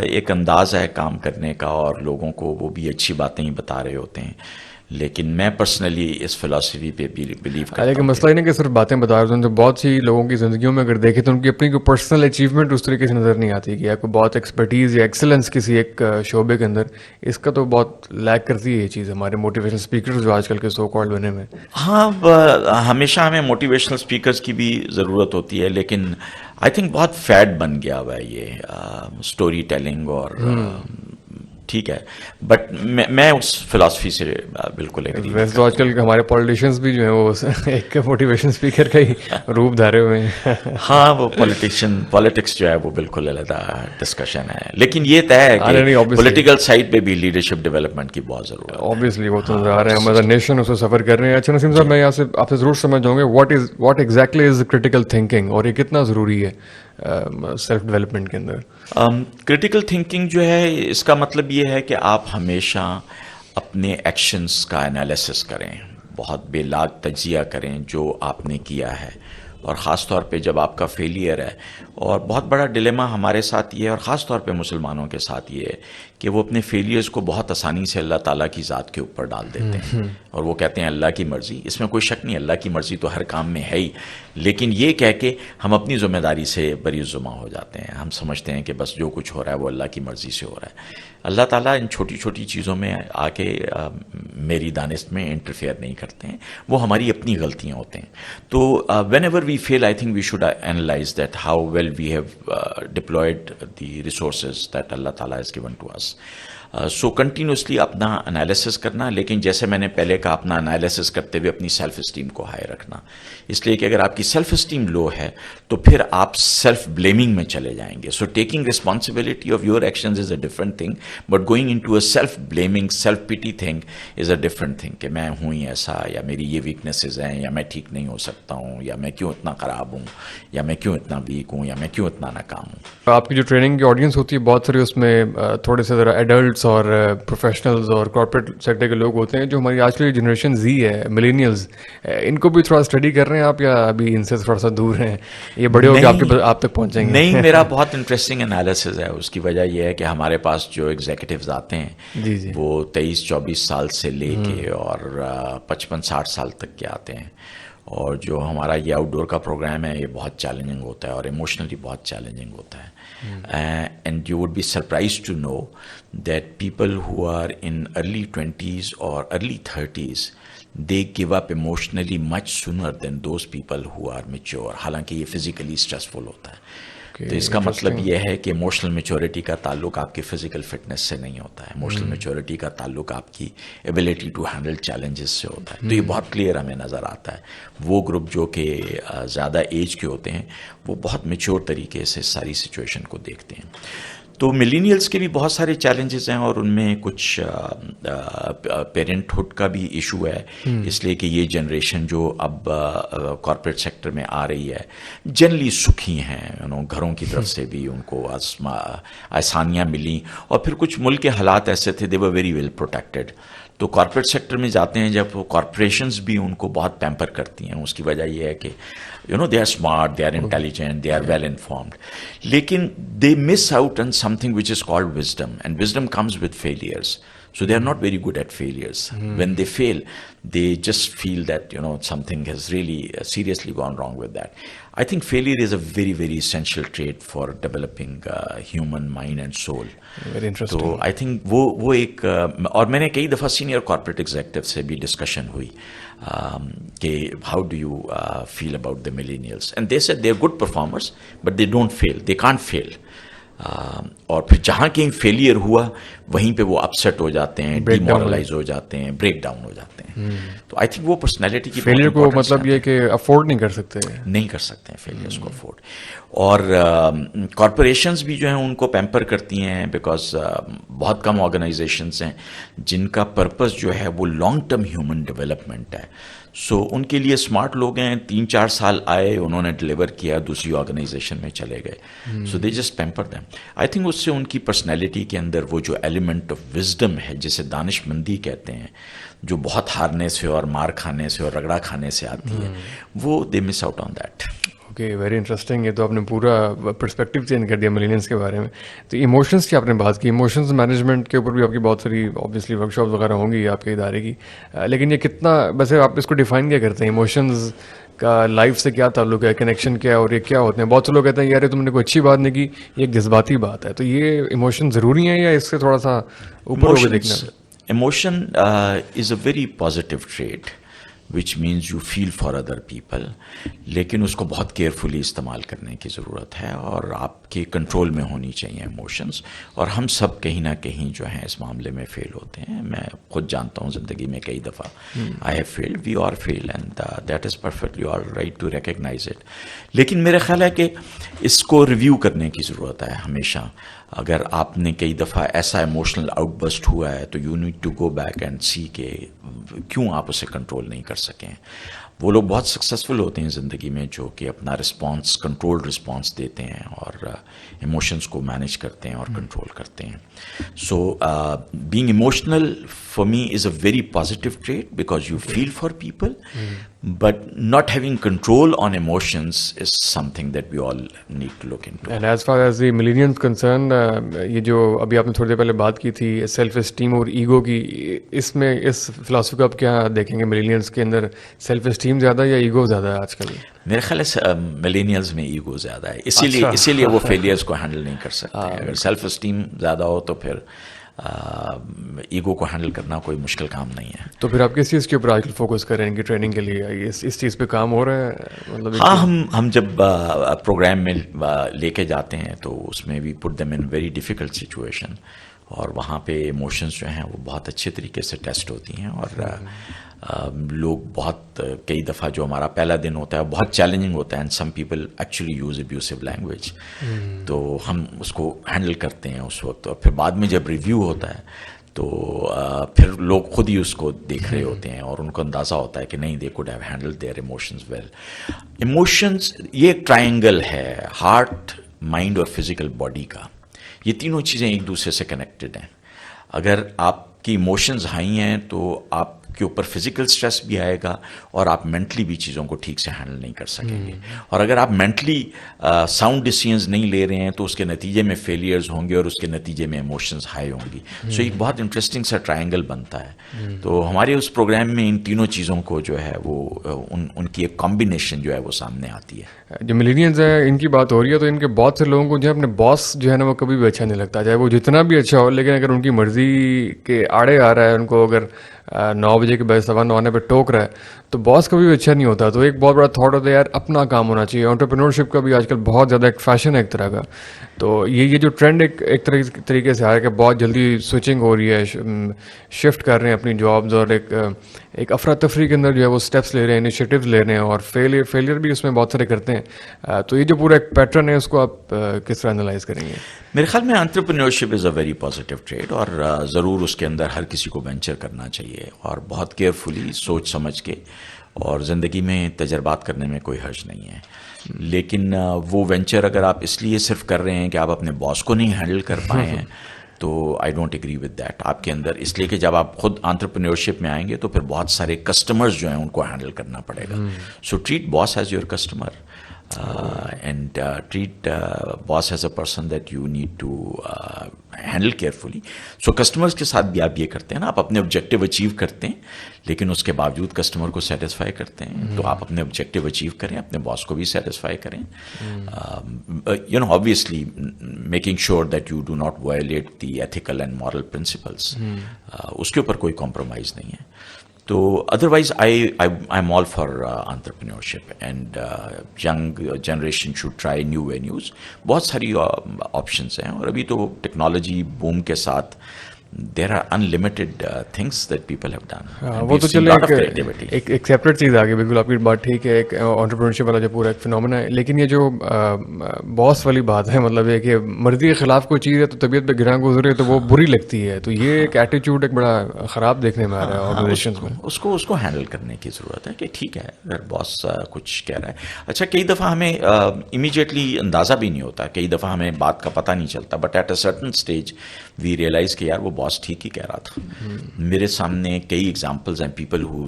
ایک انداز ہے کام کرنے کا اور لوگوں کو وہ بھی اچھی باتیں ہی بتا رہے ہوتے ہیں. لیکن میں پرسنلی اس فلاسفی پہ بلیو کرتا ہوں. لیکن مسئلہ ہی نہیں کہ صرف باتیں بتا رہے ہیں, تو بہت سی لوگوں کی زندگیوں میں اگر دیکھیں تو ان کی اپنی کوئی پرسنل اچیومنٹ اس طریقے سے نظر نہیں آتی کہ یا کوئی بہت ایکسپرٹیز یا ایکسلنس کسی ایک شعبے کے اندر. اس کا تو بہت لیک کرتی ہے یہ چیز ہمارے موٹیویشنل اسپیکرز جو آج کل کے سو کالڈ بنے میں. ہاں, ہمیشہ ہمیں موٹیویشنل اسپیکرز کی بھی ضرورت ہوتی ہے, لیکن آئی تھنک بہت فیڈ بن گیا ہوا ہے یہ اسٹوری ٹیلنگ. اور ٹھیک ہے, بٹ میں اس فلاسفی سے بالکل ایگری. ویسے تو آج کل ہمارے پولیٹیشینس بھی جو ہیں وہ ایک موٹیویشن اسپیکر کا ہی روپ دھارے ہوئے ہیں. ہاں, وہ پالیٹکس جو ہے وہ بالکل علیحدہ ڈسکشن ہے, لیکن یہ طے ہے کہ پولیٹیکل سائڈ پہ بھی لیڈرشپ ڈیولپمنٹ کی بہت ضرورت ہے. اوبیسلی وہ تو نظر آ رہے ہیں, ہم نیشن اس کو سفر کر رہے ہیں. اچھا نسیم صاحب, میں یہاں سے آپ سے ضرور سمجھ جاؤں گے what exactly is critical thinking, اور یہ کتنا ضروری ہے سیلف ڈیولپمنٹ کے اندر. کریٹیکل تھنکنگ جو ہے اس کا مطلب یہ ہے کہ آپ ہمیشہ اپنے ایکشنز کا انالیسس کریں, بہت بے لاگ تجزیہ کریں جو آپ نے کیا ہے, اور خاص طور پہ جب آپ کا فیلئر ہے. اور بہت بڑا ڈیلیما ہمارے ساتھ یہ ہے, اور خاص طور پہ مسلمانوں کے ساتھ یہ ہے کہ وہ اپنے فیلئرز کو بہت آسانی سے اللہ تعالیٰ کی ذات کے اوپر ڈال دیتے ہیں, اور وہ کہتے ہیں اللہ کی مرضی. اس میں کوئی شک نہیں, اللہ کی مرضی تو ہر کام میں ہے ہی, لیکن یہ کہہ کے ہم اپنی ذمہ داری سے بری ذمہ ہو جاتے ہیں. ہم سمجھتے ہیں کہ بس جو کچھ ہو رہا ہے وہ اللہ کی مرضی سے ہو رہا ہے. اللہ تعالیٰ ان چھوٹی چھوٹی چیزوں میں آ کے میری دانست میں انٹرفیئر نہیں کرتے ہیں, وہ ہماری اپنی غلطیاں ہوتے ہیں. تو whenever we fail, I think we should analyse that how well we have deployed the resources that Allah تعالیٰ has given to us. So continuously اپنا انالیسس کرنا, لیکن جیسے میں نے پہلے کہا اپنا انالیسس کرتے ہوئے اپنی سیلف اسٹیم کو ہائی رکھنا, اس لیے کہ اگر آپ کی سیلف اسٹیم لو ہے تو پھر آپ سیلف بلیمنگ میں چلے جائیں گے. So taking responsibility of your actions is a different thing, but going in to a self blaming self pity thing is a different thing, کہ میں ہوں ہی ایسا, یا میری یہ ویکنیسز ہیں, یا میں ٹھیک نہیں ہو سکتا ہوں, یا میں کیوں اتنا خراب ہوں, یا میں کیوں اتنا ویک ہوں, یا میں کیوں اتنا ناکام ہوں. آپ کی جو ٹریننگ کی آڈینس ہوتی ہے بہت ساری اس میں تھوڑے سے ذرا ایڈلٹس اور پروفیشنلز اور کارپوریٹ سیکٹر کے لوگ ہوتے ہیں جو ہماری آج کل جنریشن زی ہے, ملینیلز. ان کو بھی تھوڑا اسٹڈی کر رہے ہیں آپ, یا ابھی ان سے تھوڑا سا دور ہیں, یہ بڑے ہو کے آپ تک پہنچیں گے؟ نہیں, میرا بہت انٹرسٹنگ انالیسز ہے. اس کی وجہ یہ ہے کہ ہمارے پاس جو ایگزیکٹوز آتے ہیں وہ 23-24 سال سے لے کے اور 55-60 سال تک کے آتے ہیں. اور جو ہمارا یہ آؤٹ ڈور کا پروگرام ہے یہ بہت چیلنجنگ ہوتا ہے اور ایموشنلی بہت چیلنجنگ ہوتا ہے. And you would be surprise to know that people who are in early 20s اور early 30s they give up emotionally much sooner than those people who are mature. حالانکہ یہ physically stressful ہوتا ہے. تو اس کا مطلب یہ ہے کہ ایموشنل میچورٹی کا تعلق آپ کی فزیکل فٹنس سے نہیں ہوتا ہے, ایموشنل میچورٹی کا تعلق آپ کی ایبلٹی ٹو ہینڈل چیلنجز سے ہوتا ہے. تو یہ بہت کلیئر ہمیں نظر آتا ہے. وہ گروپ جو کہ زیادہ ایج کے ہوتے ہیں وہ بہت میچور طریقے سے ساری سچویشن کو دیکھتے ہیں. تو ملینیلز کے بھی بہت سارے چیلنجز ہیں, اور ان میں کچھ پیرنٹ ہوڈ کا بھی ایشو ہے, اس لیے کہ یہ جنریشن جو اب کارپوریٹ سیکٹر میں آ رہی ہے جنرلی سکھی ہیں, گھروں کی طرف سے بھی ان کو آسانیاں ملیں, اور پھر کچھ ملک کے حالات ایسے تھے, دے ور ویری ویل پروٹیکٹڈ. تو کارپوریٹ سیکٹر میں جاتے ہیں جب کارپوریشنز بھی ان کو بہت پیمپر کرتی ہیں. اس کی وجہ یہ ہے کہ they are smart, they are intelligent, they are well informed, لیکن they miss out on something which is called wisdom, and wisdom comes with failures. So they are not very good at failures. When they fail, they just feel that, something has really seriously gone wrong with that. I think failure is a very, very essential trait for developing human mind and soul. Very interesting. تو I think وہ ایک اور میں نے کئی دفعہ senior corporate executive سے بھی ڈسکشن ہوئی کہ how do you feel about the millennials, and they said they are good performers but they don't fail, they can't fail. اور پھر جہاں کہیں فیلئر ہوا وہیں پہ وہ اپسیٹ ہو جاتے ہیں، ڈی مورلائز ہو جاتے ہیں، بریک ڈاؤن ہو جاتے ہیں. تو آئی تھنک وہ پرسنالٹی کی فیلئر کو مطلب یہ کہ افورڈ نہیں کر سکتے ہیں فیلئرس کو افورڈ. اور کارپوریشنز بھی جو ہیں ان کو پیمپر کرتی ہیں، بیکاز بہت کم آرگنائزیشنز ہیں جن کا پرپز جو ہے وہ لانگ ٹرم ہیومن ڈیولپمنٹ ہے. سو ان کے لیے اسمارٹ لوگ ہیں، 3-4 سال آئے، انہوں نے ڈلیور کیا، دوسری آرگنائزیشن میں چلے گئے. So they just pamper them. I think اس سے ان کی پرسنالٹی کے اندر وہ جو ایلیمنٹ آف وزڈم ہے، جسے دانش مندی کہتے ہیں، جو بہت ہارنے سے اور مار کھانے سے اور رگڑا کھانے سے آتی ہے، وہ they miss out on that. Okay, very interesting. یہ تو آپ نے پورا پرسپیکٹیو چینج کر دیا ملینینس کے بارے میں. تو ایموشنس کی آپ نے بات کی، ایموشنز مینجمنٹ کے اوپر بھی آپ کی بہت ساری اوبیسلی ورک شاپس وغیرہ ہوں گی آپ کے ادارے کی، لیکن یہ کتنا ویسے آپ اس کو ڈیفائن کیا کرتے ہیں؟ ایموشنز کا لائف سے کیا تعلق ہے، کنیکشن کیا ہے، اور یہ کیا ہوتے ہیں؟ بہت سے لوگ کہتے ہیں یار تم نے کوئی اچھی بات نہیں کی، یہ ایک جذباتی بات ہے. تو یہ ایموشن ضروری ہیں یا اس سے تھوڑا سا اوپر ہو کے دیکھنا؟ Emotion is a very positive trait which means you feel for other people، لیکن اس کو بہت کیئرفلی استعمال کرنے کی ضرورت ہے اور آپ کے کنٹرول میں ہونی چاہیے ایموشنز. اور ہم سب کہیں نہ کہیں جو ہیں اس معاملے میں فیل ہوتے ہیں. میں خود جانتا ہوں زندگی میں کئی دفعہ I have failed, we all fail, and that is perfectly all right to recognize it. لیکن میرا خیال ہے کہ اس کو ریویو کرنے کی ضرورت ہے ہمیشہ. اگر آپ نے کئی دفعہ ایسا ایموشنل آؤٹ برسٹ ہوا ہے تو you need to go back and see کہ کیوں آپ اسے کنٹرول نہیں کر سکیں. وہ لوگ بہت سکسیزفل ہوتے ہیں زندگی میں جو کہ اپنا رسپانس کنٹرول رسپانس دیتے ہیں اور ایموشنس کو مینیج کرتے ہیں اور کنٹرول کرتے ہیں. So being emotional for me is a very positive trait because you feel for people, but not having control on emotions is something that we all need to look into. And as far as the millennials concerned، یہ جو ابھی آپ نے تھوڑی دیر پہلے بات کی تھی سیلف اسٹیم اور ایگو کی، اس میں اس فلاسفی کو آپ کیا دیکھیں گے؟ ملینیلس کے اندر سیلف اسٹیم زیادہ یا ایگو زیادہ ہے آج کل؟ میرے خیال ہے ملینیلز میں ایگو زیادہ ہے، اسی لیے وہ فیلیئرز کو ہینڈل نہیں کر سکتے. اگر سیلف اسٹیم زیادہ ہو تو پھر ایگو کو ہینڈل کرنا کوئی مشکل کام نہیں ہے. تو پھر آپ کس چیز کے اوپر آج کل فوکس کر رہے ہیں کہ ٹریننگ کے لیے اس چیز پہ کام ہو رہا ہے؟ مطلب ہاں، ہم جب پروگرام میں لے کے جاتے ہیں تو اس میں بھی put them in very difficult situation, اور وہاں پہ ایموشنز جو ہیں وہ بہت اچھے طریقے سے ٹیسٹ ہوتی ہیں. اور لوگ بہت کئی دفعہ جو ہمارا پہلا دن ہوتا ہے بہت چیلنجنگ ہوتا ہے، and some people actually use ابیوسو language, تو ہم اس کو ہینڈل کرتے ہیں اس وقت. اور پھر بعد میں جب ریویو ہوتا ہے تو پھر لوگ خود ہی اس کو دیکھ رہے ہوتے ہیں اور ان کو اندازہ ہوتا ہے کہ نہیں، they could have handled their emotions well. Emotions یہ ایک ٹرائنگل ہے، ہارٹ، مائنڈ اور فزیکل باڈی کا. یہ تینوں چیزیں ایک دوسرے سے کنیکٹڈ ہیں. اگر آپ کی ایموشنز ہائی ہیں تو آپ کے اوپر فزیکل سٹریس بھی آئے گا اور آپ مینٹلی بھی چیزوں کو ٹھیک سے ہینڈل نہیں کر سکیں گے. اور اگر آپ مینٹلی ساؤنڈ ڈیسیژنز نہیں لے رہے ہیں تو اس کے نتیجے میں فیلیئرز ہوں گے اور اس کے نتیجے میں ایموشنز ہائی ہوں گی. سو ایک بہت انٹرسٹنگ سا ٹرائنگل بنتا ہے. تو ہمارے اس پروگرام میں ان تینوں چیزوں کو جو ہے وہ ان کی ایک کمبینیشن جو ہے وہ سامنے آتی ہے. جو ملینیلز ہیں ان کی بات ہو رہی ہے تو ان کے بہت سے لوگوں کو جو ہے اپنے باس جو ہے نا وہ کبھی بھی اچھا نہیں لگتا، چاہے وہ جتنا بھی اچھا ہو، لیکن اگر ان کی مرضی کے آڑے آ رہا ہے، ان کو اگر 9 بجے کے بجائے 9:15 آنے پہ ٹوک رہا ہے تو باس کبھی بھی اچھا نہیں ہوتا. تو ایک بہت بڑا تھاٹ ہوتا ہے یار اپنا کام ہونا چاہیے. انٹرپرینورشپ کا بھی آج کل بہت زیادہ ایک فیشن ہے ایک طرح کا. تو یہ جو ٹرینڈ ایک طریقے سے آ رہا ہے کہ بہت جلدی سوئچنگ ہو رہی ہے، شفٹ کر رہے ہیں اپنی جابز، اور ایک افراتفری کے اندر جو ہے وہ اسٹیپس لے رہے ہیں، انیشیٹیوز لے رہے ہیں، اور فیلئر بھی اس میں بہت سارے کرتے ہیں. تو یہ جو پورا ایک پیٹرن ہے اس کو آپ کس طرح انالائز کریں گے؟ میرے خیال میں entrepreneurship is a very positive trait, اور ضرور اس کے اندر ہر کسی کو وینچر کرنا چاہیے اور بہت کیئرفلی سوچ سمجھ کے. اور زندگی میں تجربات کرنے میں کوئی حرج نہیں ہے. لیکن وہ وینچر اگر آپ اس لیے صرف کر رہے ہیں کہ آپ اپنے باس کو نہیں ہینڈل کر پائے ہیں تو I don't agree with that. آپ کے اندر اس لیے کہ جب آپ خود انٹرپرینورشپ میں آئیں گے تو پھر بہت سارے کسٹمرز جو ہیں ان کو ہینڈل کرنا پڑے گا. So treat boss as your customer. and treat boss as a person that you need to handle carefully. So customers کے ساتھ بھی آپ یہ کرتے ہیں نا, آپ اپنے آبجیکٹیو اچیو کرتے ہیں لیکن اس کے باوجود کسٹمر کو سیٹسفائی کرتے ہیں, تو آپ اپنے آبجیکٹیو اچیو کریں, اپنے باس کو بھی سیٹسفائی کریں, obviously making sure that you do not violate the ethical and moral principles. اس کے اوپر کوئی کمپرومائز نہیں ہے. تو otherwise I'm all for entrepreneurship and young generation should try new venues. بہت ساری آپشنس ہیں, اور ابھی تو ٹیکنالوجی بوم کے ساتھ there are unlimited things that people have done. وہ تو چلے ایک سیپریٹ چیز آ گئی, بالکل آپ کی بات ٹھیک ہے, ایک انٹرپرینورشپ والا جو پورا ایک فنومینا ہے, لیکن یہ جو باس والی بات ہے, مطلب یہ کہ مرضی کے خلاف کوئی چیز ہے تو طبیعت پہ گراں گزرے تو وہ بری لگتی ہے, تو یہ ایک ایٹیچیوڈ ایک بڑا خراب دیکھنے میں آ رہا ہے آرگنائزیشنز میں. اس کو ہینڈل کرنے کی ضرورت ہے کہ ٹھیک ہے اگر باس کچھ کہہ رہا ہے. اچھا, کئی دفعہ ہمیں امیجیٹلی اندازہ بھی نہیں ہوتا, کئی دفعہ ہمیں بات کا پتہ نہیں چلتا, but at a certain stage we realise کہ یار وہ باس ٹھیک ہی کہہ رہا تھا. میرے سامنے کئی ایگزامپلز ہیں, people who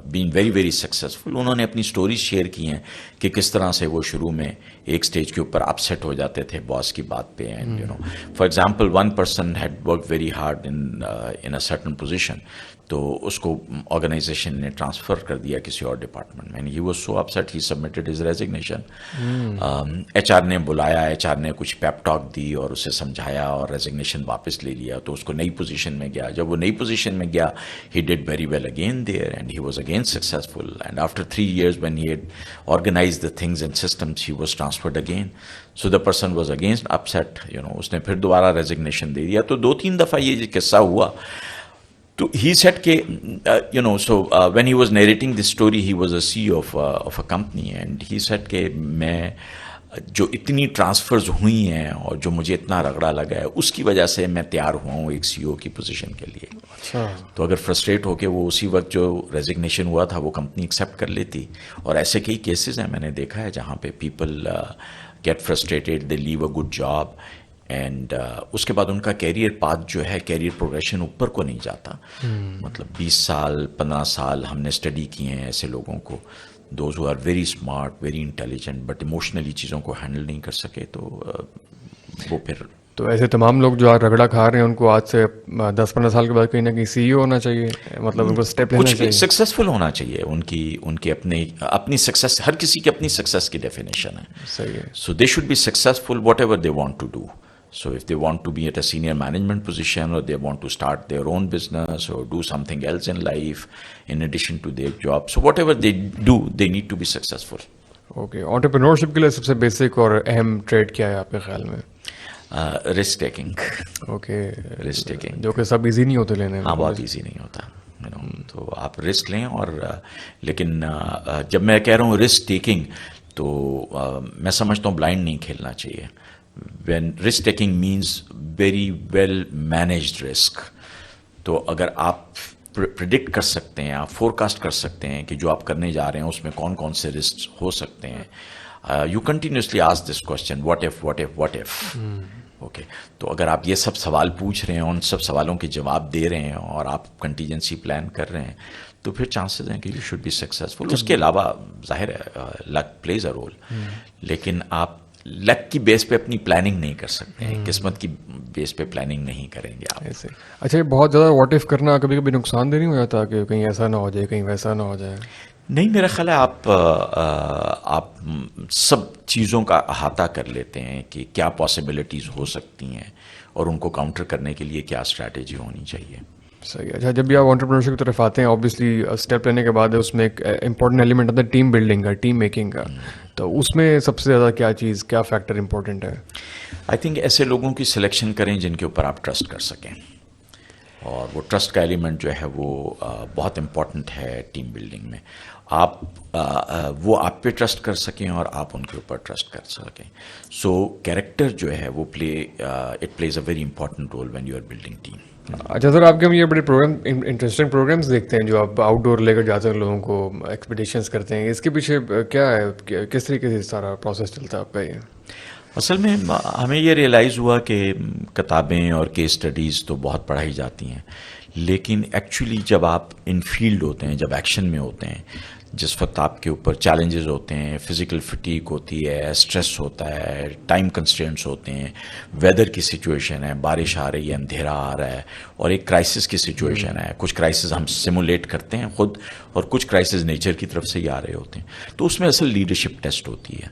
been very very successful. انہوں نے اپنی اسٹوریز شیئر کی ہیں کہ کس طرح سے وہ شروع میں ایک اسٹیج کے اوپر اپ سیٹ ہو جاتے تھے باس کی بات پہ. And for example one person had work very hard in a certain position, تو اس کو آرگنائزیشن نے ٹرانسفر کر دیا کسی اور ڈپارٹمنٹ میں. He was so upset, he submitted his resignation. H R نے بلایا, ایچ آر نے کچھ پیپ ٹاک دی اور اسے سمجھایا اور ریزگنیشن واپس لے لیا, تو اس کو نئی پوزیشن میں گیا. جب وہ نئی پوزیشن میں گیا, he did very well again there and he was again successful. And after 3 years when he had organized the things and systems, he was transferred again. So the person was again upset, اس نے پھر دوبارہ resignation دے دیا. تو 2-3 دفعہ یہ قصہ ہوا. تو he said کہ when he was narrating this story, he was a CEO of a company, and he said کہ میں جو اتنی ٹرانسفرز ہوئی ہیں اور جو مجھے اتنا رگڑا لگا ہے, اس کی وجہ سے میں تیار ہوا ہوں ایک CEO کی پوزیشن کے لیے. تو اگر فرسٹریٹ ہو کے وہ اسی وقت جو ریزگنیشن ہوا تھا وہ کمپنی ایکسیپٹ کر لیتی, اور ایسے کئی کیسز ہیں میں نے دیکھا ہے جہاں پہ people get frustrated, they leave a good job, and اس کے بعد ان کا کیریئر پاتھ جو ہے, کیریئر پروگریشن اوپر کو نہیں جاتا. مطلب 20 سال 15 سال ہم نے اسٹڈی کیے ہیں ایسے لوگوں کو, those who are very smart, very intelligent, but emotionally چیزوں کو ہینڈل نہیں کر سکے, تو وہ پھر. تو ایسے تمام لوگ جو آج رگڑا کھا رہے ہیں ان کو آج سے 10-15 سال کے بعد کہیں نہ کہیں CEO ہونا چاہیے, مطلب ان کو اسٹیپ لینا چاہیے, سکسیزفل ہونا چاہیے. ان کی اپنی سکسیس, ہر کسی کی اپنی سکسیس کی ڈیفینیشن ہے. صحیح ہے. So they should be successful whatever they want to do. So if they want to be at a senior management position, or they want to start their own business or do something else in life in addition to their job, so whatever they do, they need to be successful. Okay, entrepreneurship کے لیے سب سے basic اور اہم trade کیا ہے آپ کے خیال میں؟ Risk taking. Okay, risk taking, جو کہ سب ایزی نہیں ہوتے لینے. ہاں, بہت ایزی نہیں ہوتا. تو آپ رسک لیں, اور لیکن جب میں کہہ رہا ہوں رسک ٹیکنگ, تو میں سمجھتا ہوں بلائنڈ نہیں کھیلنا چاہیے. when risk taking means very well managed risk, تو اگر آپ پریڈکٹ کر سکتے ہیں, آپ فورکاسٹ کر سکتے ہیں کہ جو آپ کرنے جا رہے ہیں اس میں کون کون سے رسک ہو سکتے ہیں, you continuously ask this question, what if what if what if. Okay, تو اگر آپ یہ سب سوال پوچھ رہے ہیں, ان سب سوالوں کے جواب دے رہے ہیں, اور آپ کنٹیجنسی پلان کر رہے ہیں, تو پھر چانسز ہیں کہ یو شوڈ بی سکسیزفل. اس کے علاوہ ظاہر ہے لک پلیز اے رول, لیکن آپ لک کی بیس پہ اپنی پلاننگ نہیں کر سکتے ہیں, قسمت کی بیس پہ پلاننگ نہیں کریں گے آپ. اچھا, یہ بہت زیادہ واٹ ایف کرنا کبھی کبھی نقصان دہ نہیں ہو جاتا کہ کہیں ایسا نہ ہو جائے, کہیں ویسا نہ ہو جائے؟ نہیں, میرا خیال ہے آپ سب چیزوں کا احاطہ کر لیتے ہیں کہ کیا پاسبلٹیز ہو سکتی ہیں, اور ان کو کاؤنٹر کرنے کے لیے کیا اسٹریٹجی ہونی چاہیے. صحیح ہے. اچھا, جب بھی آپ انٹرپرینورشپ کی طرف آتے ہیں, اوبیسلی اسٹیپ لینے کے بعد اس میں ایک امپورٹنٹ ایلیمنٹ آتا ہے ٹیم بلڈنگ کا, ٹیم میکنگ کا. تو اس میں سب سے زیادہ کیا چیز, کیا فیکٹر امپورٹنٹ ہے؟ آئی تھنک ایسے لوگوں کی سلیکشن کریں جن کے اوپر آپ ٹرسٹ کر سکیں, اور وہ ٹرسٹ کا ایلیمنٹ جو ہے وہ بہت امپورٹنٹ ہے ٹیم بلڈنگ میں. وہ آپ پہ ٹرسٹ کر سکیں اور آپ ان کے اوپر ٹرسٹ کر سکیں. سو کیریکٹر جو ہے وہ it plays a very important role when you are building team. اچھا سر, آپ کے ہم یہ بڑے پروگرام, انٹرسٹنگ پروگرامس دیکھتے ہیں جو آپ آؤٹ ڈور لے کر جاتے ہیں, لوگوں کو ایکسپیڈیشنس کرتے ہیں, اس کے پیچھے کیا ہے, کس طریقے سے سارا پروسیس چلتا ہے آپ کا؟ یہ اصل میں ہمیں یہ ریئلائز ہوا کہ کتابیں اور کیس اسٹڈیز تو بہت پڑھائی جاتی ہیں, لیکن ایکچولی جب آپ ان فیلڈ ہوتے ہیں, جب ایکشن میں ہوتے ہیں, جس وقت آپ کے اوپر چیلنجز ہوتے ہیں, فزیکل فٹیگ ہوتی ہے, اسٹریس ہوتا ہے, ٹائم کنسٹرینٹس ہوتے ہیں, ویدر کی سچویشن ہے, بارش آ رہی ہے, اندھیرا آ رہا ہے, اور ایک کرائسس کی سچویشن ہے. کچھ کرائسس ہم سیمولیٹ کرتے ہیں خود, اور کچھ کرائسس نیچر کی طرف سے ہی آ رہے ہوتے ہیں. تو اس میں اصل لیڈرشپ ٹیسٹ ہوتی ہے.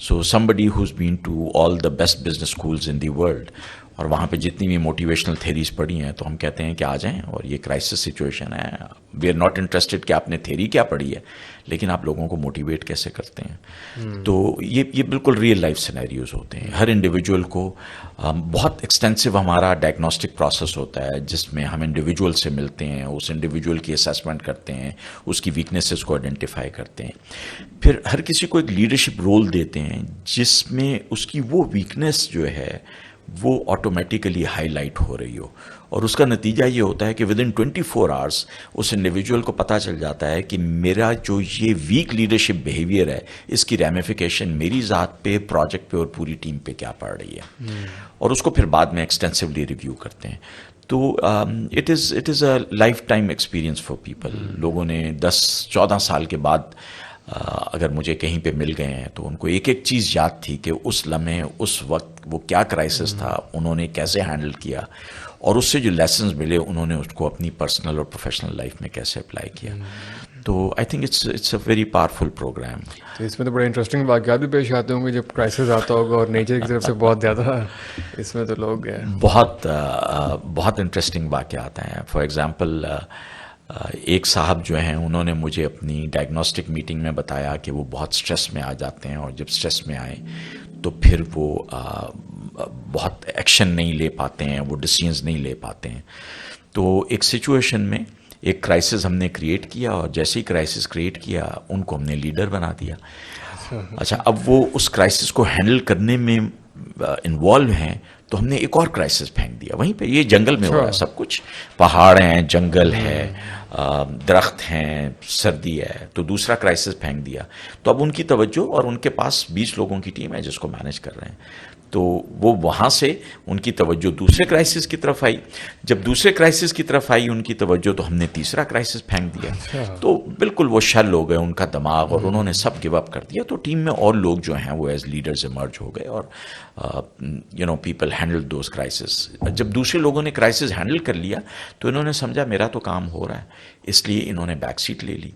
So somebody who's been to all the best business schools in the world, اور وہاں پہ جتنی بھی موٹیویشنل تھیریز پڑھی ہیں, تو ہم کہتے ہیں کہ آ جائیں, اور یہ کرائسس سچویشن ہے, وی آر ناٹ انٹرسٹڈ کہ آپ نے تھیری کیا پڑھی ہے, لیکن آپ لوگوں کو موٹیویٹ کیسے کرتے ہیں. تو یہ بالکل ریئل لائف سینیریوز ہوتے ہیں. ہر انڈیویجول کو بہت ایکسٹینسو ہمارا ڈائگنوسٹک پروسیس ہوتا ہے, جس میں ہم انڈیویجول سے ملتے ہیں, اس انڈیویجول کی اسیسمنٹ کرتے ہیں, اس کی ویکنیسز کو آئیڈینٹیفائی کرتے ہیں, پھر ہر کسی کو ایک لیڈرشپ رول دیتے ہیں جس میں اس کی وہ ویکنیس جو ہے وہ آٹومیٹیکلی ہائی لائٹ ہو رہی ہو. اور اس کا نتیجہ یہ ہوتا ہے کہ ود ان 24 hours اس انڈیویجول کو پتہ چل جاتا ہے کہ میرا جو یہ ویک لیڈرشپ بیہیویئر ہے, اس کی ریمیفیکیشن میری ذات پہ, پروجیکٹ پہ اور پوری ٹیم پہ کیا پڑ رہی ہے, اور اس کو پھر بعد میں ایکسٹینسولی ریویو کرتے ہیں. تو it is a life time experience for people. لوگوں نے 10-14 سال کے بعد اگر مجھے کہیں پہ مل گئے ہیں تو ان کو ایک ایک چیز یاد تھی کہ اس لمحے, اس وقت وہ کیا کرائسس تھا, انہوں نے کیسے ہینڈل کیا, اور اس سے جو لیسنز ملے انہوں نے اس کو اپنی پرسنل اور پروفیشنل لائف میں کیسے اپلائی کیا. تو I think it's a very powerful program. تو اس میں تو بڑے انٹرسٹنگ واقعات بھی پیش آتے ہوں گے جب کرائسس آتا ہوگا, اور نیچر کی طرف سے بہت زیادہ اس میں تو لوگ بہت انٹرسٹنگ واقعات ہیں. فار ایگزامپل ایک صاحب جو ہیں, انہوں نے مجھے اپنی ڈائگنوسٹک میٹنگ میں بتایا کہ وہ بہت سٹریس میں آ جاتے ہیں, اور جب سٹریس میں آئیں تو پھر وہ بہت ایکشن نہیں لے پاتے ہیں, وہ ڈیسیژنز نہیں لے پاتے ہیں. تو ایک سچویشن میں ایک کرائسس ہم نے کریٹ کیا, اور جیسے ہی کرائسس کریٹ کیا ان کو ہم نے لیڈر بنا دیا. اچھا, اب وہ اس کرائسس کو ہینڈل کرنے میں انوالو ہیں, تو ہم نے ایک اور کرائسس پھینک دیا وہیں پہ. یہ جنگل میں ہو رہا ہے سب کچھ, پہاڑ ہیں, جنگل ہے, درخت ہیں, سردی ہے, تو دوسرا کرائسس پھینک دیا. تو اب ان کی توجہ, اور ان کے پاس 20 لوگوں کی ٹیم ہے جس کو مینیج کر رہے ہیں, تو وہ وہاں سے ان کی توجہ دوسرے کرائسس کی طرف آئی. جب دوسرے کرائسس کی طرف آئی ان کی توجہ, تو ہم نے تیسرا کرائسس پھینک دیا. تو بالکل وہ شل ہو گئے ان کا دماغ, اور انہوں نے سب گیو اپ کر دیا. تو ٹیم میں اور لوگ جو ہیں وہ ایز لیڈرز ایمرج ہو گئے, اور پیپل ہینڈل دوز کرائسس. جب دوسرے لوگوں نے کرائسس ہینڈل کر لیا تو انہوں نے سمجھا میرا تو کام ہو رہا ہے, اس لیے انہوں نے بیک سیٹ لے لی,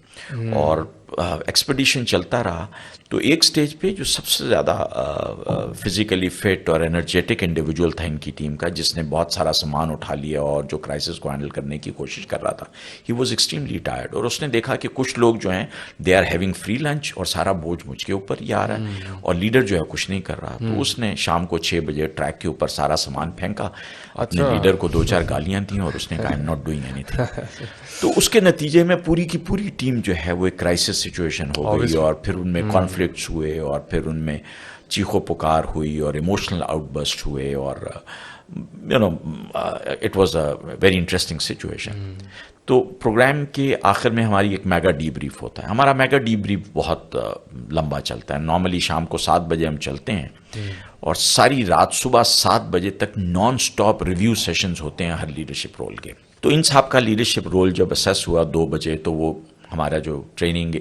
اور ایکسپیڈیشن چلتا رہا. تو ایک سٹیج پہ جو سب سے زیادہ فزیکلی فٹ اور انرجیٹک انڈیویجول تھا ان کی ٹیم کا, جس نے بہت سارا سامان اٹھا لیا اور جو کرائسس کو ہینڈل کرنے کی کوشش کر رہا تھا, ہی واز ایکسٹریملی ٹائرڈ. اور اس نے دیکھا کہ کچھ لوگ جو ہیں they are having free lunch, اور سارا بوجھ مجھ کے اوپر ہی آ رہا ہے, اور لیڈر جو ہے کچھ نہیں کر رہا. تو اس نے شام کو 6 بجے ٹریک کے اوپر سارا سامان پھینکا, اپنے لیڈر کو 2-4 گالیاں دیں, اور اس نے کہا I am not doing any thing. تو اس کے نتیجے میں پوری کی پوری ٹیم جو ہے وہ ایک کرائسس سچویشن ہو گئی, اور پھر ان میں کانفلکٹس ہوئے, اور پھر ان میں چیخو پکار ہوئی, اور ایموشنل آؤٹ برسٹ ہوئے, اور it was a very interesting situation. تو پروگرام کے آخر میں ہماری ایک میگا ڈی بریف ہوتا ہے. ہمارا میگا ڈی بریف بہت لمبا چلتا ہے. نارملی شام کو 7 بجے ہم چلتے ہیں, اور ساری رات صبح 7 بجے تک نان سٹاپ ریویو سیشنز ہوتے ہیں ہر لیڈرشپ رول کے. تو ان صاحب کا لیڈرشپ رول جب اسیس ہوا 2 بجے, تو وہ ہمارا جو ٹریننگ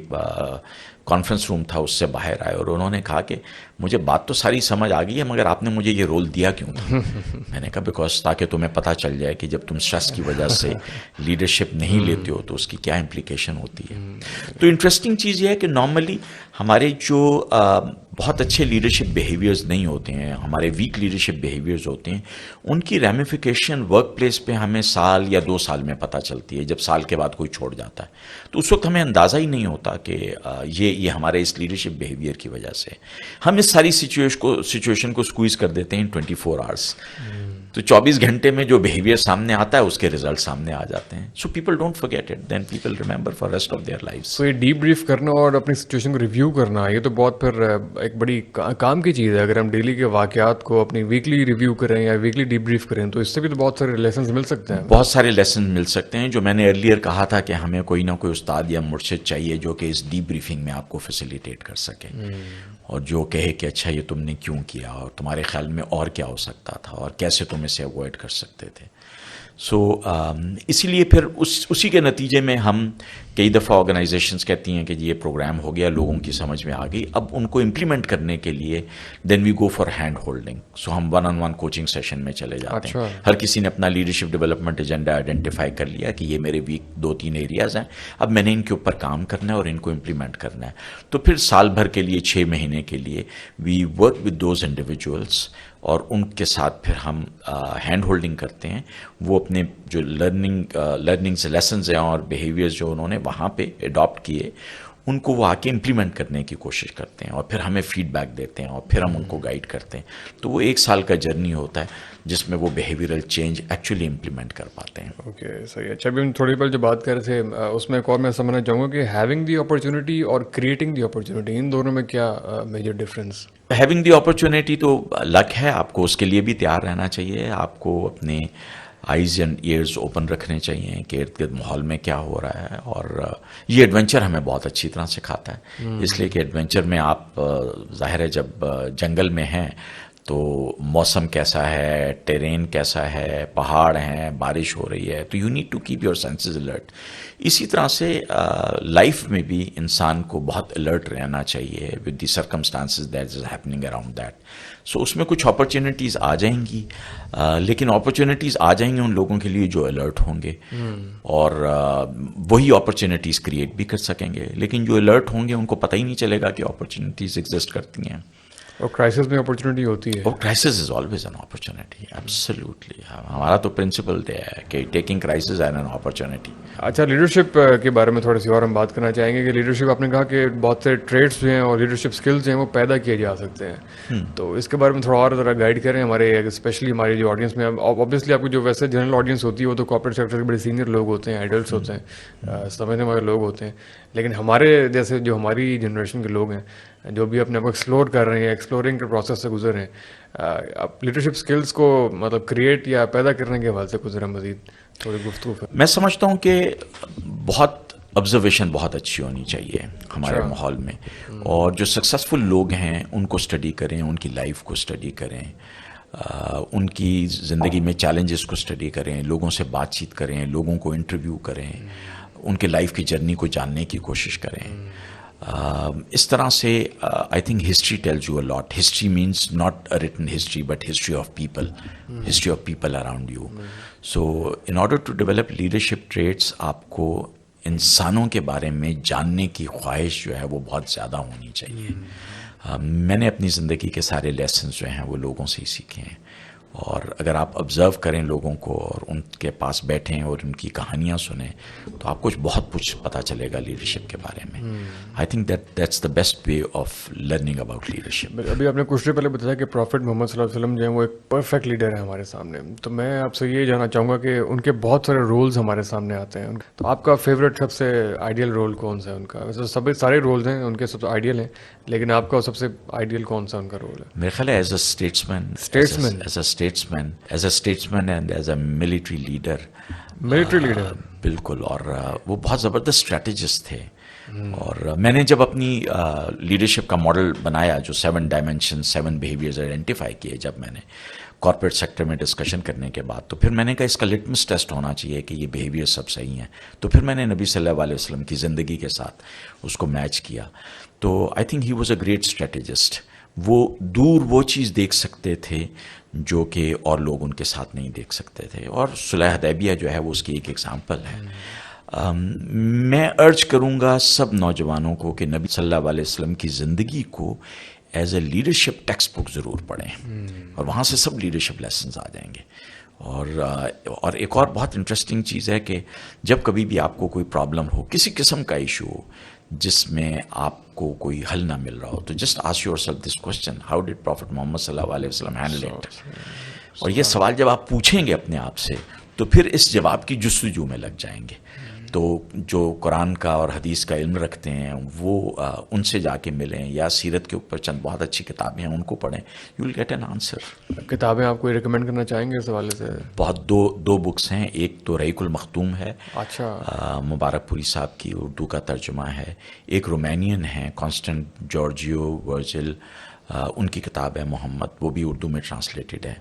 کانفرنس روم تھا اس سے باہر آئے, اور انہوں نے کہا کہ مجھے بات تو ساری سمجھ آ گئی ہے, مگر آپ نے مجھے یہ رول دیا کیوں تھا؟ میں نے کہا بیکاز تاکہ تمہیں پتہ چل جائے کہ جب تم اسٹریس کی وجہ سے لیڈرشپ نہیں لیتے ہو تو اس کی کیا امپلیکیشن ہوتی ہے. تو انٹرسٹنگ چیز یہ ہے کہ نارملی ہمارے جو بہت اچھے لیڈرشپ بیہیویئرز نہیں ہوتے ہیں, ہمارے ویک لیڈرشپ بیہیویئرز ہوتے ہیں, ان کی ریمیفیکیشن ورک پلیس پہ ہمیں 1 یا 2 سال میں پتہ چلتی ہے, جب سال کے بعد کوئی چھوڑ جاتا ہے. تو اس وقت ہمیں اندازہ ہی نہیں ہوتا کہ یہ ہمارے اس لیڈرشپ بیہیویئر کی وجہ سے. ہم اس ساری سچویشن کو اسکویز کر دیتے ہیں 24 hours. تو 24 گھنٹے میں جو بیہیویئر سامنے آتا ہے اس کے ریزلٹ سامنے آ جاتے ہیں. So people don't forget it, then people remember for rest of their lives. تو یہ ڈیپ بریف کرنا اور اپنی سچویشن کو ریویو کرنا, یہ تو بہت پھر ایک بڑی کام کی چیز ہے. اگر ہم ڈیلی کے واقعات کو اپنی ویکلی ریویو کریں یا ویکلی ڈیپ بریف کریں تو اس سے بھی تو بہت سارے لیسنز مل سکتے ہیں. بہت سارے لیسن مل سکتے ہیں. جو میں نے ارلیئر کہا تھا کہ ہمیں کوئی نہ کوئی استاد یا مرشد چاہیے جو کہ اس ڈیپ بریفنگ میں آپ کو فیسیلیٹیٹ کر سکے اور جو کہے کہ اچھا یہ تم نے کیوں کیا اور تمہارے خیال میں اور کیا ہو سکتا تھا اور کیسے تم اسے اوائڈ کر سکتے تھے. سو اسی لیے پھر اسی کے نتیجے میں ہم کئی دفعہ آرگنائزیشنز کہتی ہیں کہ یہ پروگرام ہو گیا, لوگوں کی سمجھ میں آ گئی, اب ان کو امپلیمنٹ کرنے کے لیے دین وی گو فار ہینڈ ہولڈنگ. سو ہم 1-on-1 کوچنگ سیشن میں چلے جاتے ہیں. ہر کسی نے اپنا لیڈرشپ ڈیولپمنٹ ایجنڈا آئیڈینٹیفائی کر لیا کہ یہ میرے ویک 2-3 ایریاز ہیں, اب میں نے ان کے اوپر کام کرنا ہے اور ان کو امپلیمنٹ کرنا ہے. تو پھر سال بھر کے لیے 6 مہینے کے لیے we work with those individuals اور ان کے ساتھ پھر ہم ہینڈ ہولڈنگ کرتے ہیں. وہ اپنے جو لرننگز لیسنز ہیں اور بیہیویئرز جو انہوں نے وہاں پہ اڈاپٹ کیے ان کو وہ آ کے امپلیمنٹ کرنے کی کوشش کرتے ہیں اور پھر ہمیں فیڈ بیک دیتے ہیں اور پھر ہم ان کو گائیڈ کرتے ہیں. تو وہ 1 سال کا جرنی ہوتا ہے جس میں وہ بیہیویئرل چینج ایکچولی امپلیمنٹ کر پاتے ہیں. اوکے, صحیح ہے. اچھا, ابھی ہم تھوڑی دیر جو بات کر رہے تھے اس میں ایک اور میں سمجھنا چاہوں گا کہ ہیونگ دی اپرچونیٹی اور کریٹنگ دی اپرچونیٹی, ان دونوں میں کیا major difference? Having the opportunity تو لک ہے, آپ کو اس کے لیے بھی تیار رہنا چاہیے. آپ کو اپنے آئیز اینڈ ایئرز اوپن رکھنے چاہیے کہ ارد گرد ماحول میں کیا ہو رہا ہے. اور یہ ایڈونچر ہمیں بہت اچھی طرح سکھاتا ہے, اس لیے کہ ایڈونچر میں آپ ظاہر ہے جب جنگل میں ہیں تو موسم کیسا ہے, ٹیرین کیسا ہے, پہاڑ ہیں, بارش ہو رہی ہے, تو you need to keep your senses alert. اسی طرح سے لائف میں بھی انسان کو بہت الرٹ رہنا چاہیے with the circumstances that is happening around that. So اس میں کچھ اپرچونیٹیز آ جائیں گی, لیکن اپرچونیٹیز آ جائیں گی ان لوگوں کے لیے جو الرٹ ہوں گے اور وہی اپرچونیٹیز کریٹ بھی کر سکیں گے. لیکن جو الرٹ ہوں گے ان کو پتہ ہی نہیں چلے گا کہ اپرچونیٹیز ایگزسٹ کرتی ہیں. اور کرائسس میں اپرچونیٹی ہوتی ہے. اور crisis is always an opportunity, absolutely. ہمارا تو پرنسپل ہے کہ taking crisis as an opportunity. اچھا, لیڈرشپ کے بارے میں تھوڑی سی اور ہم بات کرنا چاہیں گے کہ لیڈرشپ, آپ نے کہا کہ بہت سے ٹریٹس جو ہیں اور لیڈرشپ اسکلز جو ہیں وہ پیدا کیے جا سکتے ہیں, تو اس کے بارے میں تھوڑا اور ذرا گائیڈ کریں ہمارے, اسپیشلی ہماری جو آڈینس میں. اوبیسلی آپ کو جو ویسے جنرل آڈینس ہوتی ہے وہ تو کارپوریٹ سیکٹر کے بڑے سینئر لوگ ہوتے ہیں, ایڈلٹس ہوتے ہیں, سمجھنے والے لوگ ہوتے ہیں. لیکن ہمارے جیسے جو ہماری جنریشن کے لوگ ہیں جو بھی اپنے آپ کو ایکسپلور کر رہے ہیں, ایکسپلورنگ کے پروسیس سے گزر رہے ہیں, اب لیڈرشپ اسکلس کو مطلب کریٹ یا پیدا کرنے کے حوالے سے کچھ ذرا مزید تھوڑی گفتگو. میں سمجھتا ہوں کہ بہت آبزرویشن بہت اچھی ہونی چاہیے ہمارے ماحول میں, اور جو سکسیزفل لوگ ہیں ان کو اسٹڈی کریں, ان کی لائف کو اسٹڈی کریں, ان کی زندگی میں چیلنجز کو اسٹڈی کریں, لوگوں سے بات چیت کریں, لوگوں کو انٹرویو کریں, ان کے لائف کی جرنی کو جاننے کی کوشش کریں. اس طرح سے I think history tells you a lot. History means not a written history but history of people, history of people around you. So in order to develop leadership traits آپ کو انسانوں کے بارے میں جاننے کی خواہش جو ہے وہ بہت زیادہ ہونی چاہیے. میں نے اپنی زندگی کے سارے لیسنز جو ہیں وہ لوگوں سے ہی سیکھے ہیں, اور اگر آپ آبزرو کریں لوگوں کو اور ان کے پاس بیٹھیں اور ان کی کہانیاں سنیں تو آپ کو بہت کچھ پتہ چلے گا لیڈرشپ کے بارے میں. I think that's the best way of learning about leadership. ابھی آپ نے کچھ دیر پہلے بتایا کہ پروفٹ محمد صلی اللہ علیہ وسلم جو ہیں وہ ایک پرفیکٹ لیڈر ہے ہمارے سامنے, تو میں آپ سے یہ جاننا چاہوں گا کہ ان کے بہت سارے رولز ہمارے سامنے آتے ہیں, تو آپ کا فیوریٹ سب سے آئیڈیل رول کون سا ہے ان کا؟ ویسے سب سارے رولز ہیں ان کے سب سے آئیڈیل ہیں, لیکن آپ کا سب سے آئیڈیل کون سا ان کا رول ہے؟ میرے خیال ہے as a statesman and as a military leader. بالکل. اور وہ بہت زبردست اسٹریٹجسٹ تھے, اور میں نے جب اپنی لیڈرشپ کا ماڈل بنایا جو 7 ڈائمینشن 7 بیہیویئرز آئیڈینٹیفائی کیے جب میں نے کارپوریٹ سیکٹر میں ڈسکشن کرنے کے بعد, تو پھر میں نے کہا اس کا لٹمس ٹیسٹ ہونا چاہیے کہ یہ بیہیویئر سب صحیح ہیں. تو پھر میں نے نبی صلی اللہ علیہ وسلم کی زندگی کے ساتھ اس کو میچ کیا. تو I think he was a great strategist. وہ دور وہ چیز دیکھ سکتے تھے جو کہ اور لوگ ان کے ساتھ نہیں دیکھ سکتے تھے, اور صلح حدیبیہ جو ہے وہ اس کی ایک ایگزامپل ہے. میں ارج کروں گا سب نوجوانوں کو کہ نبی صلی اللہ علیہ وسلم کی زندگی کو as a leadership text book ضرور پڑھیں, اور وہاں سے سب لیڈرشپ لیسنز آ جائیں گے. اور ایک اور بہت انٹرسٹنگ چیز ہے کہ جب کبھی بھی آپ کو کوئی پرابلم ہو, کسی قسم کا ایشو ہو جس میں آپ کو کوئی حل نہ مل رہا ہو, تو just ask yourself this question, how did prophet Muhammad صلی اللہ علیہ وسلم ہینڈل اٹ. اور یہ سوال جب آپ پوچھیں گے اپنے آپ سے تو پھر اس جواب کی جستجو میں لگ جائیں گے. تو جو قرآن کا اور حدیث کا علم رکھتے ہیں وہ ان سے جا کے ملیں یا سیرت کے اوپر چند بہت اچھی کتابیں ہیں ان کو پڑھیں. You will get an answer. کتابیں آپ کوئی ریکمینڈ کرنا چاہیں گے اس حوالے سے؟ بہت دو بکس ہیں. ایک تو رحیق المختوم ہے, اچھا, مبارک پوری صاحب کی, اردو کا ترجمہ ہے. ایک رومینین ہے کانسٹنٹ جارجیو ورجل, ان کی کتاب ہے محمد, وہ بھی اردو میں ٹرانسلیٹڈ ہے.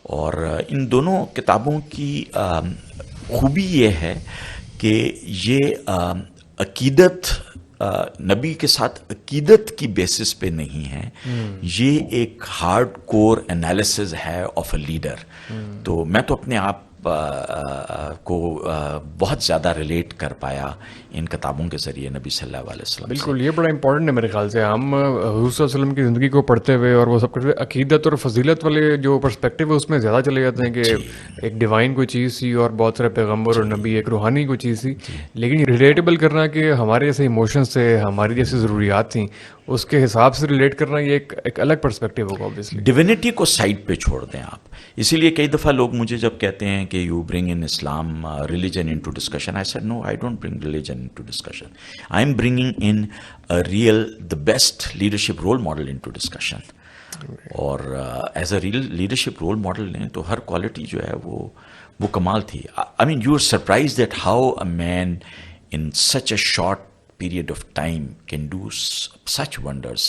اور ان دونوں کتابوں کی خوبی یہ ہے کہ یہ عقیدت نبی کے ساتھ عقیدت کی بیسس پہ نہیں ہے, یہ ایک ہارڈ کور انالیسز ہے آف اے لیڈر. تو میں تو اپنے آپ کو بہت زیادہ ریلیٹ کر پایا ان کتابوں کے ذریعے نبی صلی اللہ علیہ وسلم. بالکل, یہ بڑا امپورٹنٹ ہے میرے خیال سے. ہم حضور صلی اللہ علیہ وسلم کی زندگی کو پڑھتے ہوئے اور وہ سب کچھ عقیدت اور فضیلت والے جو پرسپیکٹیو ہے اس میں زیادہ چلے جاتے ہیں کہ ایک ڈیوائن کوئی چیز تھی اور بہت سارے پیغمبر اور نبی, ایک روحانی کوئی چیز تھی. لیکن ریلیٹیبل کرنا کہ ہمارے جیسے ایموشنس تھے, ہماری جیسی ضروریات تھیں, اس کے حساب سے ریلیٹ کرنا یہ ایک الگ پرسپیکٹیو ہوگا اوبیسلی. ڈیوینٹی کو سائڈ پہ چھوڑ دیں آپ. اسی لیے کئی دفعہ لوگ مجھے جب کہتے ہیں کہ you bring in Islam religion into discussion, I said no, I don't bring religion into discussion. I am bringing in real the best leadership role model into discussion. اور as a real leadership role model لیں تو ہر quality جو ہے وہ کمال تھی. I mean you are surprise that how a man in such a short period of time can do such wonders.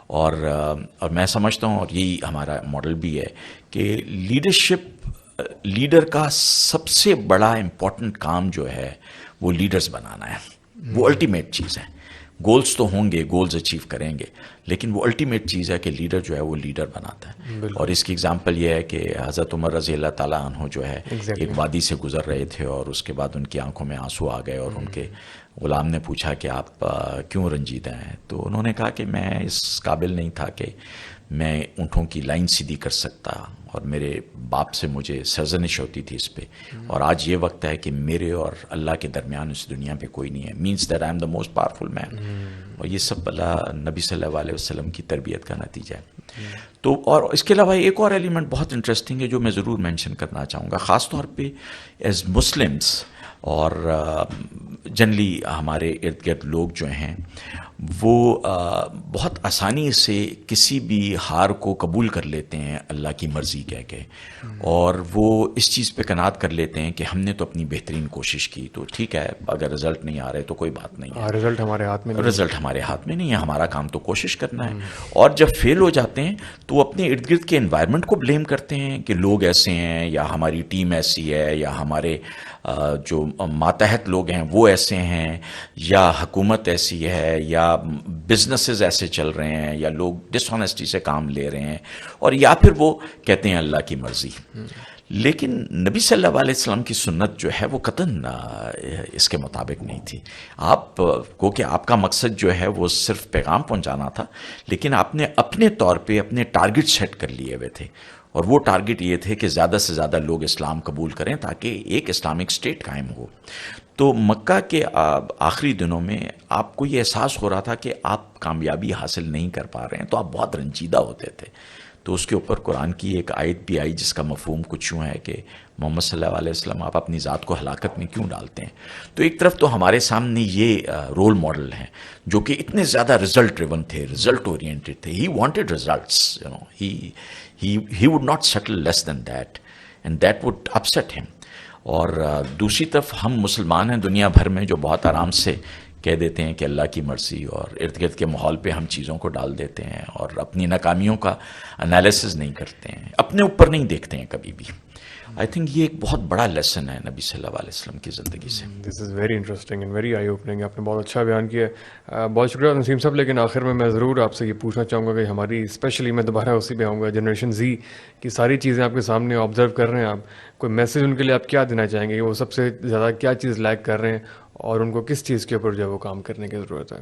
اور میں سمجھتا ہوں, اور یہی ہمارا ماڈل بھی ہے, کہ لیڈر کا سب سے بڑا امپورٹنٹ کام جو ہے وہ لیڈرز بنانا ہے. وہ الٹیمیٹ چیز ہے. گولز تو ہوں گے, گولز اچیو کریں گے, لیکن وہ الٹیمیٹ چیز ہے کہ لیڈر جو ہے وہ لیڈر بناتا ہے. اور اس کی اگزامپل یہ ہے کہ حضرت عمر رضی اللہ تعالیٰ عنہ جو ہے ایک وادی سے گزر رہے تھے اور اس کے بعد ان کی آنکھوں میں آنسو آ گئے, اور ان کے غلام نے پوچھا کہ آپ کیوں رنجیدہ ہیں؟ تو انہوں نے کہا کہ میں اس قابل نہیں تھا کہ میں اونٹوں کی لائن سیدھی کر سکتا, اور میرے باپ سے مجھے سرزنش ہوتی تھی اس پہ, اور آج یہ وقت ہے کہ میرے اور اللہ کے درمیان اس دنیا پہ کوئی نہیں ہے. Means that I am the most powerful man. اور یہ سب اللہ نبی صلی اللہ علیہ وسلم کی تربیت کا نتیجہ ہے. تو اور اس کے علاوہ ایک اور ایلیمنٹ بہت انٹرسٹنگ ہے جو میں ضرور مینشن کرنا چاہوں گا, خاص طور پہ ایز مسلمس اور جنرلی ہمارے ارد گرد لوگ جو ہیں وہ بہت آسانی سے کسی بھی ہار کو قبول کر لیتے ہیں اللہ کی مرضی کہہ کے, اور وہ اس چیز پہ قناعت کر لیتے ہیں کہ ہم نے تو اپنی بہترین کوشش کی, تو ٹھیک ہے, اگر رزلٹ نہیں آ رہے تو کوئی بات نہیں ہے, رزلٹ ہمارے ہاتھ میں نہیں, رزلٹ ہمارے ہاتھ میں نہیں ہے, ہمارا کام تو کوشش کرنا ہے. اور جب فیل ہو جاتے ہیں تو وہ اپنے ارد گرد کے انوائرمنٹ کو بلیم کرتے ہیں کہ لوگ ایسے ہیں, یا ہماری ٹیم ایسی ہے, یا ہمارے جو ماتحت لوگ ہیں وہ ایسے ہیں, یا حکومت ایسی ہے, یا بزنسز ایسے چل رہے ہیں, یا لوگ ڈس آنیسٹی سے کام لے رہے ہیں, اور یا پھر وہ کہتے ہیں اللہ کی مرضی. لیکن نبی صلی اللہ علیہ وسلم کی سنت جو ہے وہ قطعاً اس کے مطابق نہیں تھی. آپ کو کہ آپ کا مقصد جو ہے وہ صرف پیغام پہنچانا تھا, لیکن آپ نے اپنے طور پہ اپنے ٹارگٹ سیٹ کر لیے ہوئے تھے, اور وہ ٹارگٹ یہ تھے کہ زیادہ سے زیادہ لوگ اسلام قبول کریں تاکہ ایک اسلامک اسٹیٹ قائم ہو. تو مکہ کے آخری دنوں میں آپ کو یہ احساس ہو رہا تھا کہ آپ کامیابی حاصل نہیں کر پا رہے ہیں, تو آپ بہت رنجیدہ ہوتے تھے. تو اس کے اوپر قرآن کی ایک آیت بھی آئی جس کا مفہوم کچھ یوں ہے کہ محمد صلی اللہ علیہ وسلم آپ اپنی ذات کو ہلاکت میں کیوں ڈالتے ہیں. تو ایک طرف تو ہمارے سامنے یہ رول ماڈل ہیں جو کہ اتنے زیادہ رزلٹ ڈریون تھے, رزلٹ اورینٹڈ تھے. He wanted results, you know, he would not settle less than that, and that would upset him. اور دوسری طرف ہم مسلمان ہیں دنیا بھر میں جو بہت آرام سے کہہ دیتے ہیں کہ اللہ کی مرضی, اور ارد گرد کے ماحول پہ ہم چیزوں کو ڈال دیتے ہیں اور اپنی ناکامیوں کا انالیسز نہیں کرتے ہیں, اپنے اوپر نہیں دیکھتے ہیں کبھی بھی. آئی تھنک یہ ایک بہت بڑا لیسن ہے نبی صلی اللہ علیہ وسلم کی زندگی سے. This is very interesting and very eye opening. آپ نے بہت اچھا بیان کیا ہے, بہت شکریہ نسیم صاحب. لیکن آخر میں ضرور آپ سے یہ پوچھنا چاہوں گا کہ ہماری اسپیشلی میں دوبارہ اسی پہ آؤں گا, جنریشن زی کی ساری چیزیں آپ کے سامنے آبزرو کر رہے ہیں, آپ کوئی میسج ان کے لیے آپ کیا دینا چاہیں گے کہ وہ سب سے زیادہ کیا چیز لیک کر رہے ہیں اور ان کو کس چیز کے اوپر جو ہے وہ کام کرنے کی ضرورت ہے؟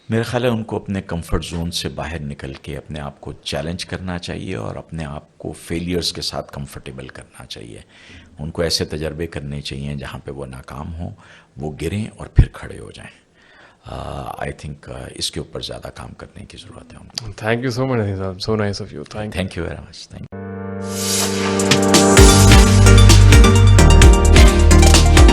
میرا خیال ہے ان کو اپنے کمفرٹ زون سے باہر نکل کے اپنے آپ کو چیلنج کرنا چاہیے, اور اپنے آپ کو فیلیئرز کے ساتھ کمفرٹیبل کرنا چاہیے. ان کو ایسے تجربے کرنے چاہیے جہاں پہ وہ ناکام ہوں, وہ گریں اور پھر کھڑے ہو جائیں. آئی تھنک اس کے اوپر زیادہ کام کرنے کی ضرورت ہے ان کو. تھینک یو سو مچ صاحب, so nice of you. Thank you very much. Thank you.